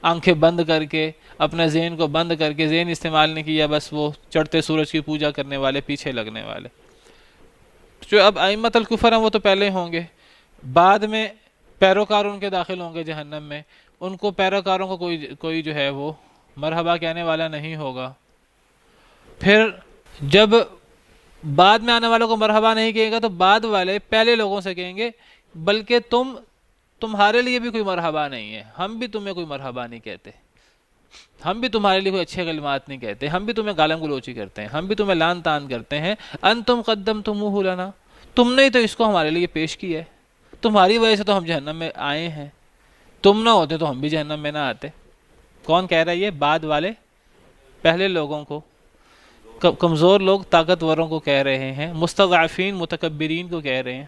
آنکھیں بند کر کے، اپنے ذہن کو بند کر کے، ذہن استعمال نہیں کیا، بس وہ چڑھتے سورج کی پوجا کرنے والے، پیچھے لگنے والے۔ جو اب ائمۃ الکفر ہیں وہ تو پہلے ہوں گے، بعد میں پیروکار ان کے داخل ہوں گے جہنم میں، ان کو پیروکاروں کو کوئی جو ہے وہ مرحبا کہنے والا نہیں ہوگا۔ پھر جب بعد میں آنے والوں کو مرحبا نہیں کہے گا تو بعد والے پہلے لوگوں سے کہیں گے بلکہ تمہارے لیے بھی کوئی مرحبا نہیں ہے، ہم بھی تمہیں کوئی مرحبا نہیں کہتے، ہم بھی تمہارے لیے کوئی اچھے کلمات نہیں کہتے، ہم بھی تمہیں گالم گلوچی کرتے ہیں، ہم بھی تمہیں لان تان کرتے ہیں۔ انتم قدمتموہ لنا، تم نے تو اس کو ہمارے لیے پیش کیا ہے، تمہاری وجہ سے تو ہم جہنم میں آئے ہیں، تم نہ ہوتے تو ہم بھی جہنم میں نہ آتے۔ کون کہہ رہا ہے یہ؟ بعد والے پہلے لوگوں کو، کمزور لوگ طاقتوروں کو کہہ رہے ہیں، مستضعفین متکبرین کو کہہ رہے ہیں۔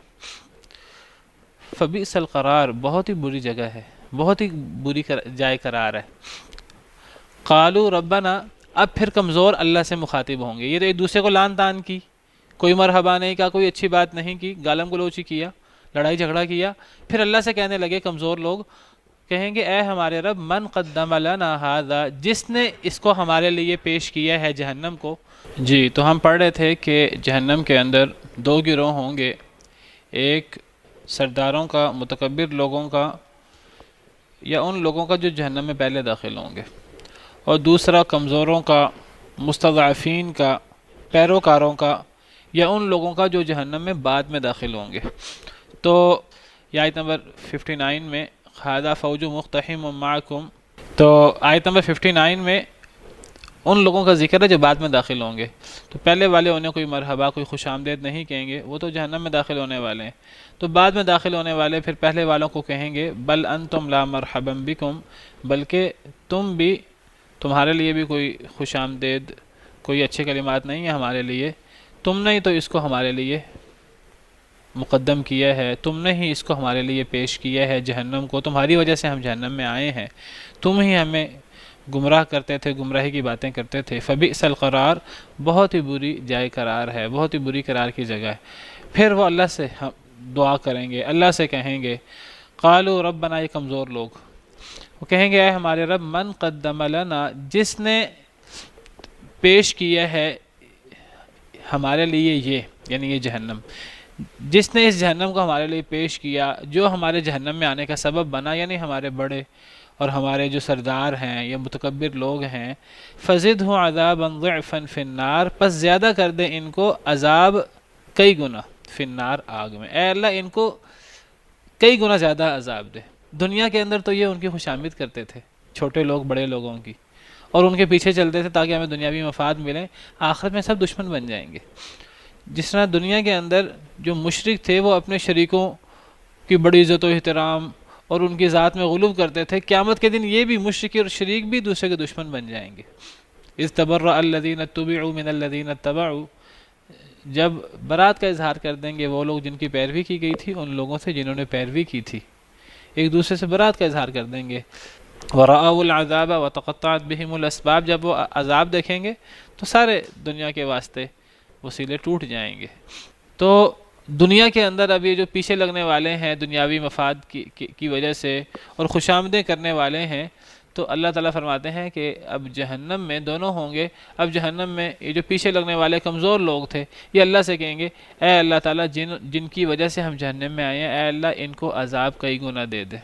فبئس القرار، بہت ہی بری جگہ ہے، بہت ہی بری جائے قرار ہے۔ قالوا ربنا، اب پھر کمزور اللہ سے مخاطب ہوں گے۔ یہ تو ایک دوسرے کو لان تان کی، کوئی مرحبا نہیں کہا، کوئی اچھی بات نہیں کی، گالم گلوچی کیا، لڑائی جھگڑا کیا، پھر اللہ سے کہنے لگے کمزور لوگ، کہیں گے اے ہمارے رب من قدم لنا ھذا، جس نے اس کو ہمارے لیے پیش کیا ہے جہنم کو۔ جی تو ہم پڑھ رہے تھے کہ جہنم کے اندر دو گروہ ہوں گے، ایک سرداروں کا، متکبر لوگوں کا، یا ان لوگوں کا جو جہنم میں پہلے داخل ہوں گے، اور دوسرا کمزوروں کا، مستضعفین کا، پیروکاروں کا، یا ان لوگوں کا جو جہنم میں بعد میں داخل ہوں گے۔ تو آیت نمبر 59 میں ھذا فوج مقتحم معکم، تو آیت نمبر 59 میں ان لوگوں کا ذکر ہے جو بعد میں داخل ہوں گے۔ تو پہلے والے انہیں کوئی مرحبا، کوئی خوش آمدید نہیں کہیں گے، وہ تو جہنم میں داخل ہونے والے ہیں۔ تو بعد میں داخل ہونے والے پھر پہلے والوں کو کہیں گے بل انتم لا مرحبا بکم، بلکہ تمہارے لیے بھی کوئی خوش آمدید، کوئی اچھے کلمات نہیں ہیں ہمارے لیے، تم نے ہی تو اس کو ہمارے لیے مقدم کیا ہے، تم نے ہی اس کو ہمارے لیے پیش کیا ہے جہنم کو، تمہاری وجہ سے ہم جہنم میں آئے ہیں، تم ہی ہمیں گمراہ کرتے تھے، گمراہی کی باتیں کرتے تھے۔ فبئس القرار، بہت ہی بری جائے قرار ہے، بہت ہی بری قرار کی جگہ ہے۔ پھر وہ اللہ سے دعا کریں گے، اللہ سے کہیں گے قالوا ربنا، یہ کمزور لوگ وہ کہیں گے اے ہمارے رب، من قدم لنا، جس نے پیش کیا ہے ہمارے لیے یہ، یعنی یہ جہنم، جس نے اس جہنم کو ہمارے لیے پیش کیا، جو ہمارے جہنم میں آنے کا سبب بنا، یعنی ہمارے بڑے اور ہمارے جو سردار ہیں یا متکبر لوگ ہیں، فزدہ عذابا ضعفا فی النار، پس زیادہ کر دے ان کو عذاب کئی گنا، فی النار، آگ میں، اے اللہ ان کو کئی گنا زیادہ عذاب دے۔ دنیا کے اندر تو یہ ان کی خوشامد کرتے تھے، چھوٹے لوگ بڑے لوگوں کی، اور ان کے پیچھے چلتے تھے تاکہ ہمیں دنیاوی مفاد ملیں، آخرت میں سب دشمن بن جائیں گے۔ جس طرح دنیا کے اندر جو مشرک تھے وہ اپنے شریکوں کی بڑی عزت و احترام اور ان کی ذات میں غلو کرتے تھے، قیامت کے دن یہ بھی مشرک اور شریک بھی دوسرے کے دشمن بن جائیں گے۔ اذ تبرأ الذین اتبعوا من الذین اتبعوا، جب برات کا اظہار کر دیں گے وہ لوگ جن کی پیروی کی گئی تھی ان لوگوں سے جنہوں نے پیروی کی تھی، ایک دوسرے سے برات کا اظہار کر دیں گے۔ وَرَأَوُا الْعَذَابَ وَتَقَطَّعَتْ بِهِمُ الْأَسْبَابُ، جب وہ عذاب دیکھیں گے تو سارے دنیا کے واسطے وسیلے ٹوٹ جائیں گے۔ تو دنیا کے اندر اب یہ جو پیچھے لگنے والے ہیں دنیاوی مفاد کی وجہ سے اور خوشامدیں کرنے والے ہیں، تو اللہ تعالیٰ فرماتے ہیں کہ اب جہنم میں دونوں ہوں گے۔ اب جہنم میں یہ جو پیچھے لگنے والے کمزور لوگ تھے یہ اللہ سے کہیں گے اے اللہ تعالیٰ جن کی وجہ سے ہم جہنم میں آئے ہیں، اے اللہ ان کو عذاب کئی گنا دے دے۔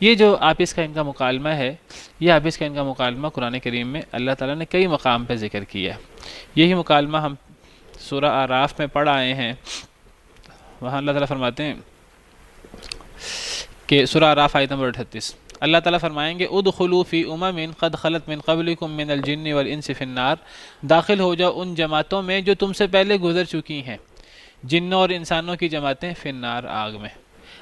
یہ جو آپس کا ان کا مکالمہ ہے، یہ آپس کا ان کا مکالمہ قرآن کریم میں اللہ تعالیٰ نے کئی مقام پہ ذکر کیا ہے۔ یہی مکالمہ ہم سورہ اعراف میں پڑھ آئے ہیں، وہاں اللہ تعالیٰ فرماتے ہیں کہ سورہ اعراف آیت نمبر 38، اللہ تعالیٰ فرمائیں گے ادخلوا فی امم قد خلت من قبلکم من الجن والانس فی النار، داخل ہو جاؤ ان جماعتوں میں جو تم سے پہلے گزر چکی ہیں، جنوں اور انسانوں کی جماعتیں، فی النار، آگ میں۔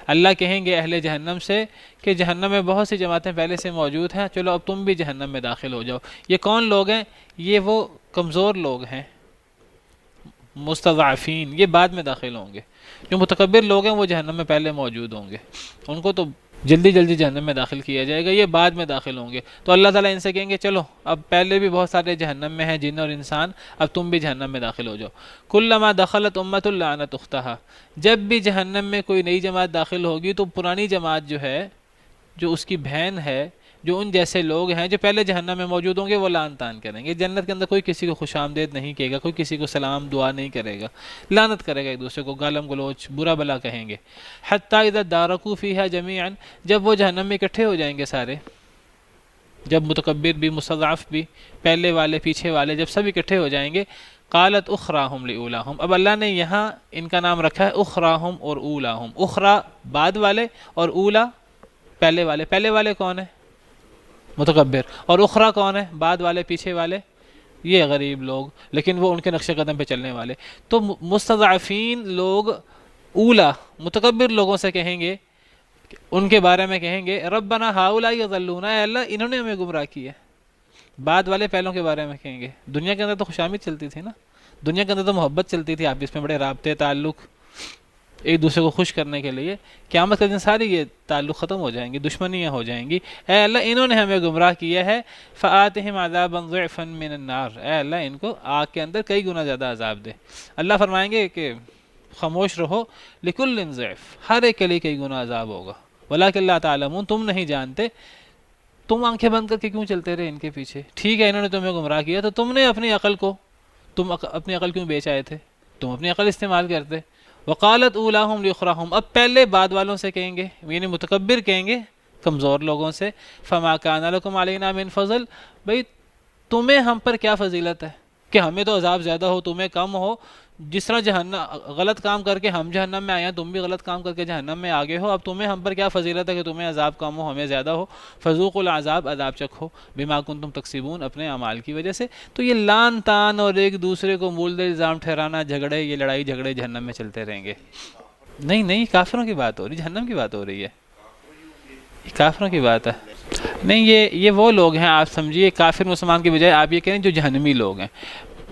اللہ کہیں گے اہل جہنم سے کہ جہنم میں بہت سی جماعتیں پہلے سے موجود ہیں، چلو اب تم بھی جہنم میں داخل ہو جاؤ۔ یہ کون لوگ ہیں؟ یہ وہ کمزور لوگ ہیں، مستضعفین، یہ بعد میں داخل ہوں گے۔ جو متکبر لوگ ہیں وہ جہنم میں پہلے موجود ہوں گے، ان کو تو جلدی جلدی جہنم میں داخل کیا جائے گا، یہ بعد میں داخل ہوں گے۔ تو اللہ تعالیٰ ان سے کہیں گے چلو اب پہلے بھی بہت سارے جہنم میں ہیں جن اور انسان، اب تم بھی جہنم میں داخل ہو جاؤ۔ کلما دخلت امۃ لعنت اختہا، جب بھی جہنم میں کوئی نئی جماعت داخل ہوگی تو پرانی جماعت جو ہے، جو اس کی بہن ہے، جو ان جیسے لوگ ہیں جو پہلے جہنم میں موجود ہوں گے، وہ لعن طعن کریں گے۔ جنت کے اندر کوئی کسی کو خوش آمدید نہیں کہے گا، کوئی کسی کو سلام دعا نہیں کرے گا، لعنت کرے گا ایک دوسرے کو، گالم گلوچ، برا بلا کہیں گے۔ حتی اذا دارکوا فیہا جمیعا، جب وہ جہنم میں اکٹھے ہو جائیں گے سارے، جب متکبر بھی، مستضعف بھی، پہلے والے پیچھے والے، جب سب اکٹھے ہو جائیں گے، قالت اخراہم لأولاہم، اب اللہ نے یہاں ان کا نام رکھا ہے اخراہم اور اولاہم۔ اخرا بعد والے اور اولا پہلے والے۔ پہلے والے کون ہیں؟ متکبر۔ اور اخرا کون ہے؟ بعد والے، پیچھے والے، یہ غریب لوگ، لیکن وہ ان کے نقش قدم پہ چلنے والے۔ تو مستضعفین لوگ اولا متکبر لوگوں سے کہیں گے، ان کے بارے میں کہیں گے ربنا ہؤلاء یضلون، اے اللہ انہوں نے ہمیں گمراہ کیا۔ بعد والے پہلوں کے بارے میں کہیں گے۔ دنیا کے اندر تو خوشامد چلتی تھی نا، دنیا کے اندر تو محبت چلتی تھی، آپس میں بڑے رابطے، تعلق، ایک دوسرے کو خوش کرنے کے لیے۔ قیامت کے دن ساری یہ تعلق ختم ہو جائیں گی، دشمنیاں ہو جائیں گی۔ اے اللہ انہوں نے ہمیں گمراہ کیا ہے، فآتہم عذابا ضعفا من النار، اے اللہ ان کو آگ کے اندر کئی گنا زیادہ عذاب دے۔ اللہ فرمائیں گے کہ خاموش رہو، لکل ضعف، ہر ایک کے لیے کئی گنا عذاب ہوگا، ولکن لا تعلمون، تم نہیں جانتے۔ تم آنکھیں بند کر کے کیوں چلتے رہے ان کے پیچھے؟ ٹھیک ہے انہوں نے تمہیں گمراہ کیا تو تم نے اپنی عقل کو، تم اپنی عقل کیوں بیچ آئے تھے؟ تم اپنی عقل استعمال کرتے۔ وقالت اولاہم لاخراہم، اب پہلے بعد والوں سے کہیں گے، یعنی متکبر کہیں گے کمزور لوگوں سے، فما کان لکم علینا من فضل، بھئی تمہیں ہم پر کیا فضیلت ہے کہ ہمیں تو عذاب زیادہ ہو تمہیں کم ہو؟ جس طرح غلط کام کر کے ہم جہنم میں آئے ہیں، تم بھی غلط کام کر کے جہنم میں آگے ہو، اب تمہیں ہم پر کیا فضیلت ہے کہ تمہیں عذاب کم ہو ہمیں زیادہ ہو؟ فذوقوا العذاب، عذاب چکھو، بما کنتم تکسبون، اپنے اعمال کی وجہ سے۔ تو یہ لعن طعن اور ایک دوسرے کو مولد الزام ٹھہرانا، جھگڑے، یہ لڑائی جھگڑے جہنم میں چلتے رہیں گے۔ نہیں کافروں کی بات ہو رہی، جہنم کی بات ہو رہی ہے، یہ کافروں کی بات ہے۔ نہیں یہ وہ لوگ ہیں، آپ سمجھیے کافر مسلمان کی بجائے آپ یہ کہیں جو جہنمی لوگ ہیں۔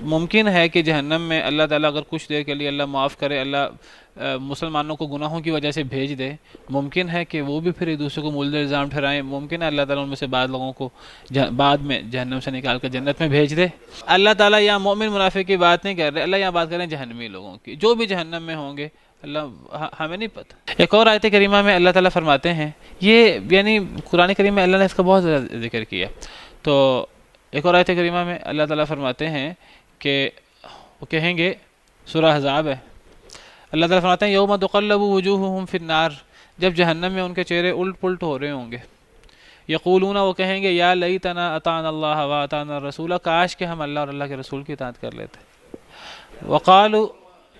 ممکن ہے کہ جہنم میں اللہ تعالیٰ اگر کچھ دیر کے لیے اللہ معاف کرے، اللہ مسلمانوں کو گناہوں کی وجہ سے بھیج دے، ممکن ہے کہ وہ بھی پھر ایک دوسرے کو مولد الزام ٹھہرائیں، ممکن ہے اللہ تعالیٰ ان میں سے بعض لوگوں کو بعد میں جہنم سے نکال کر جنت میں بھیج دے۔ اللہ تعالیٰ یہاں مومن منافق کی بات نہیں کر رہے، اللہ یہاں بات کر رہے ہیں جہنمی لوگوں کی، جو بھی جہنم میں ہوں گے، اللہ ہمیں نہیں پتہ۔ ایک اور آیت کریمہ میں اللہ تعالیٰ فرماتے ہیں، یہ یعنی قرآن کریم میں اللہ نے اس کا بہت زیادہ ذکر کیا، تو ایک اور آیت کریمہ میں اللہ تعالیٰ فرماتے ہیں کہ وہ کہیں گے، سورہ احزاب ہے، اللہ تعالیٰ فرماتے ہیں یوم تقلب وجوہہم فی النار، جب جہنم میں ان کے چہرے الٹ پلٹ ہو رہے ہوں گے، یقولون، وہ کہیں گے یا لیتنا اطعنا اللہ واطعنا الرسول، کاش کہ ہم اللہ اور اللہ کے رسول کی اطاعت کر لیتے۔ وقالوا،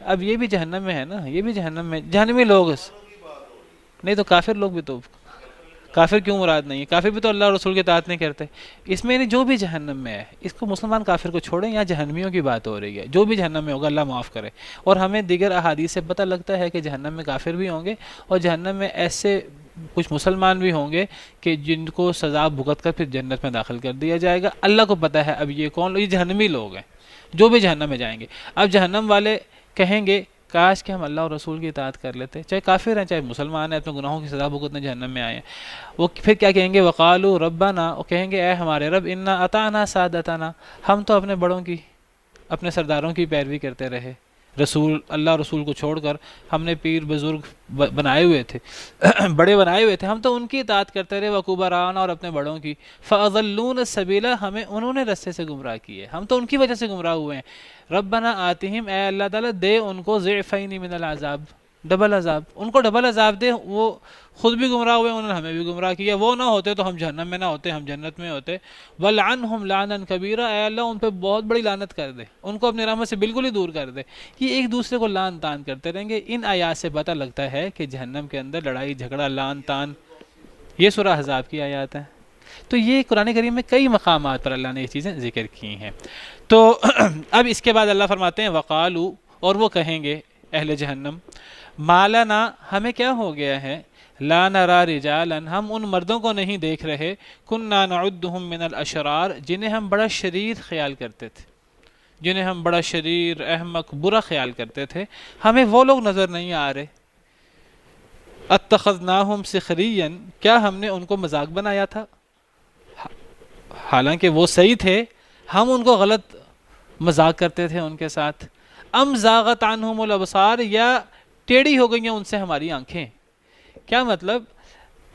اب یہ بھی جہنم میں ہے نا، یہ بھی جہنم میں، جہنمی لوگ نہیں تو کافر لوگ بھی، تو کافر کیوں مراد نہیں ہے؟ کافر بھی تو اللہ اور رسول کی اطاعت نہیں کرتے۔ اس میں جو بھی جہنم میں ہے، اس کو مسلمان کافر کو چھوڑیں، یا جہنمیوں کی بات ہو رہی ہے، جو بھی جہنم میں ہوگا اللہ معاف کرے۔ اور ہمیں دیگر احادیث سے پتہ لگتا ہے کہ جہنم میں کافر بھی ہوں گے، اور جہنم میں ایسے کچھ مسلمان بھی ہوں گے کہ جن کو سزا بھگت کر پھر جنت میں داخل کر دیا جائے گا۔ اللہ کو پتہ ہے اب یہ کون، یہ جہنمی لوگ ہیں جو بھی جہنم میں جائیں گے۔ اب جہنم والے کہیں گے کاش کہ ہم اللہ اور رسول کی اطاعت کر لیتے، چاہے کافر ہیں چاہے مسلمان ہیں، اپنے گناہوں کی سزا بھگتنے جہنم میں آئے ہیں۔ وہ پھر کیا کہیں گے؟ وقالوا ربنا، وہ کہیں گے اے ہمارے رب، انا اطعنا سادتنا، ہم تو اپنے بڑوں کی، اپنے سرداروں کی پیروی کرتے رہے، رسول اللہ رسول کو چھوڑ کر ہم نے پیر بزرگ بنائے ہوئے تھے، بڑے بنائے ہوئے تھے، ہم تو ان کی اطاعت کرتے رہے، وکبرانا، اور اپنے بڑوں کی، فاضلون السبیل، ہمیں انہوں نے رستے سے گمراہ کیے، ہم تو ان کی وجہ سے گمراہ ہوئے ہیں۔ ربنا آتہم، اے اللہ تعالیٰ دے ان کو ضعفین من العذاب، ڈبل عذاب، ان کو ڈبل عذاب دے، وہ خود بھی گمراہ ہوئے، انہوں نے ہمیں بھی گمراہ کیا، وہ نہ ہوتے تو ہم جہنم میں نہ ہوتے، ہم جنت میں ہوتے۔ وَلْعَنْهُمْ لَعْنًا كَبِيرًا، اے اللہ ان پہ بہت بڑی لعنت کر دے، ان کو اپنی رحمت سے بالکل ہی دور کر دے۔ یہ ایک دوسرے کو لعن تان کرتے رہیں گے۔ ان آیات سے پتہ لگتا ہے کہ جہنم کے اندر لڑائی جھگڑا لعن تان، یہ سورہ احزاب کی آیات ہیں۔ تو یہ قرآن کریم میں کئی مقامات پر اللہ نے یہ چیزیں ذکر کی ہیں۔ تو اب اس کے بعد اللہ فرماتے ہیں وقالو، اور وہ کہیں گے اہل جہنم، مالنا، ہمیں کیا ہو گیا ہے، لا نرا رجالا، ہم ان مردوں کو نہیں دیکھ رہے، کننا نعدہم من الاشرار، جنہیں ہم بڑا شریر خیال کرتے تھے، جنہیں ہم بڑا شریر، احمق، برا خیال کرتے تھے، ہمیں وہ لوگ نظر نہیں آ رہے۔ اتخذناہم سخریا، کیا ہم نے ان کو مذاق بنایا تھا؟ حالانکہ وہ صحیح تھے، ہم ان کو غلط مذاق کرتے تھے ان کے ساتھ۔ ام زاغت عنہم الابصار، یا ٹیڑھی ہو گئی ہیں ان سے ہماری آنکھیں۔ کیا مطلب؟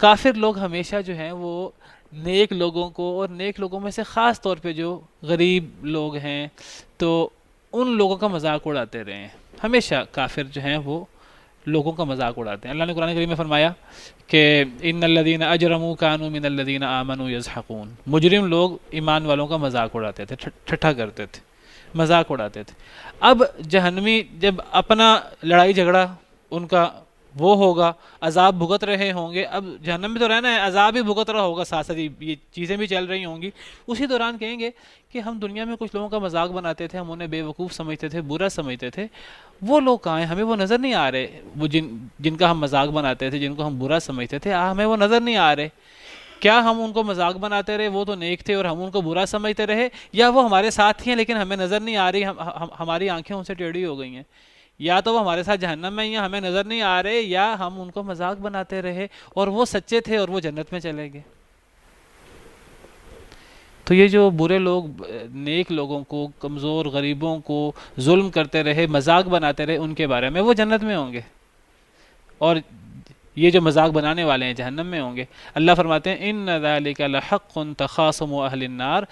کافر لوگ ہمیشہ جو ہیں وہ نیک لوگوں کو، اور نیک لوگوں میں سے خاص طور پہ جو غریب لوگ ہیں تو ان لوگوں کا مذاق اڑاتے رہے ہیں، ہمیشہ کافر جو ہیں وہ لوگوں کا مذاق اڑاتے ہیں۔ اللہ نے قرآن کریم میں فرمایا کہ ان الذین اجرموا کانوا من الذین آمنوا یضحکون، مجرم لوگ ایمان والوں کا مذاق اڑاتے تھے، ٹھٹھا کرتے تھے، مذاق اڑاتے تھے۔ اب جہنمی جب اپنا لڑائی جھگڑا ان کا وہ ہوگا، عذاب بھگت رہے ہوں گے، اب جہنم میں تو رہنا ہے، عذاب بھی بھگت رہا ہوگا، ساتھ ساتھ یہ چیزیں بھی چل رہی ہوں گی، اسی دوران کہیں گے کہ ہم دنیا میں کچھ لوگوں کا مذاق بناتے تھے، ہم انہیں بے وقوف سمجھتے تھے، برا سمجھتے تھے، وہ لوگ کہاں ہیں؟ ہمیں وہ نظر نہیں آ رہے، وہ جن کا ہم مذاق بناتے تھے، جن کو ہم برا سمجھتے تھے، ہمیں وہ نظر نہیں آ رہے۔ کیا ہم ان کو مذاق بناتے رہے، وہ تو نیک تھے اور ہم ان کو برا سمجھتے رہے، یا وہ ہمارے ساتھ ہی ہیں لیکن ہمیں نظر نہیں آ رہی، ہماری آنکھیں ان سے ٹیڑھی ہو گئی ہیں؟ یا تو وہ ہمارے ساتھ جہنم میں ہی ہیں، ہمیں نظر نہیں آ رہے، یا ہم ان کو مذاق بناتے رہے اور وہ سچے تھے اور وہ جنت میں چلے گئے۔ تو یہ جو برے لوگ نیک لوگوں کو، کمزور غریبوں کو ظلم کرتے رہے، مذاق بناتے رہے، ان کے بارے میں وہ جنت میں ہوں گے، اور یہ جو مذاق بنانے والے ہیں جہنم میں ہوں گے۔ اللہ فرماتے ہیں ان ذالک لحق تخاصم اہل النار،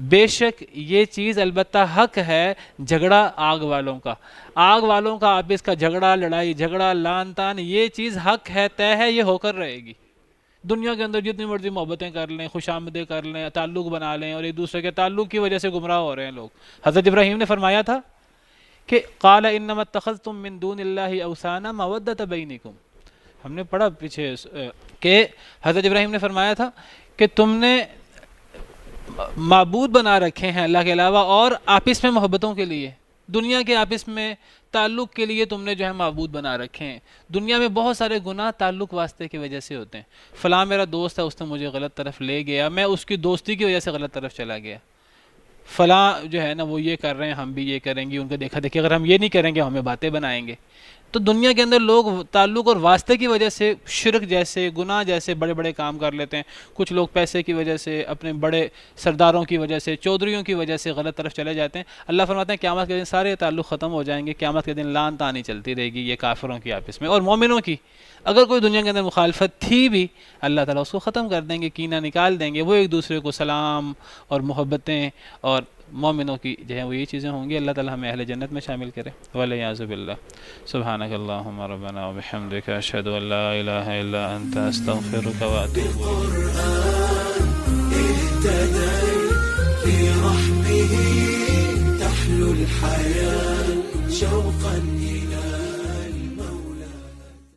بے شک یہ چیز البتہ حق ہے جھگڑا آگ والوں کا، آگ والوں کا آپس کا جھگڑا، لڑائی جھگڑا، لعن تان، یہ چیز حق ہے، طے ہے، یہ ہو کر رہے گی۔ دنیا کے اندر جتنی مرضی محبتیں کر لیں، خوش آمدیں کر لیں، تعلق بنا لیں، اور ایک دوسرے کے تعلق کی وجہ سے گمراہ ہو رہے ہیں لوگ۔ حضرت ابراہیم نے فرمایا تھا کہ قال انما اتخذتم من دون اللہ اوثانا مودۃ بینکم، ہم نے پڑھا پیچھے کہ حضرت ابراہیم نے فرمایا تھا کہ تم نے معبود بنا رکھے ہیں اللہ کے علاوہ، اور آپس میں محبتوں کے لیے، دنیا کے آپس میں تعلق کے لیے تم نے جو ہے معبود بنا رکھے ہیں۔ دنیا میں بہت سارے گناہ تعلق واسطے کی وجہ سے ہوتے ہیں، فلاں میرا دوست ہے، اس نے مجھے غلط طرف لے گیا، میں اس کی دوستی کی وجہ سے غلط طرف چلا گیا، فلاں جو ہے نا وہ یہ کر رہے ہیں ہم بھی یہ کریں گے، ان کو دیکھا دیکھی اگر ہم یہ نہیں کریں گے ہمیں باتیں بنائیں گے. تو دنیا کے اندر لوگ تعلق اور واسطے کی وجہ سے شرک جیسے گناہ جیسے بڑے بڑے کام کر لیتے ہیں. کچھ لوگ پیسے کی وجہ سے، اپنے بڑے سرداروں کی وجہ سے، چودھریوں کی وجہ سے غلط طرف چلے جاتے ہیں. اللہ فرماتے ہیں قیامت کے دن سارے تعلق ختم ہو جائیں گے، قیامت کے دن لعن طانی چلتی رہے گی، یہ کافروں کی آپس میں. اور مومنوں کی اگر کوئی دنیا کے اندر مخالفت تھی بھی، اللہ تعالیٰ اس کو ختم کر دیں گے، کینہ نکال دیں گے. وہ ایک دوسرے کو سلام اور محبتیں، اور مومنوں کی جو ہے وہ یہ چیزیں ہوں گی. اللہ تعالیٰ ہمیں اہل جنت میں شامل کرے. والعیاذ باللہ. سبحانک اللہم ربنا وبحمدک، اشہد ان لا الہ الا انت، استغفرک واتوب تحلو الحياة شوقا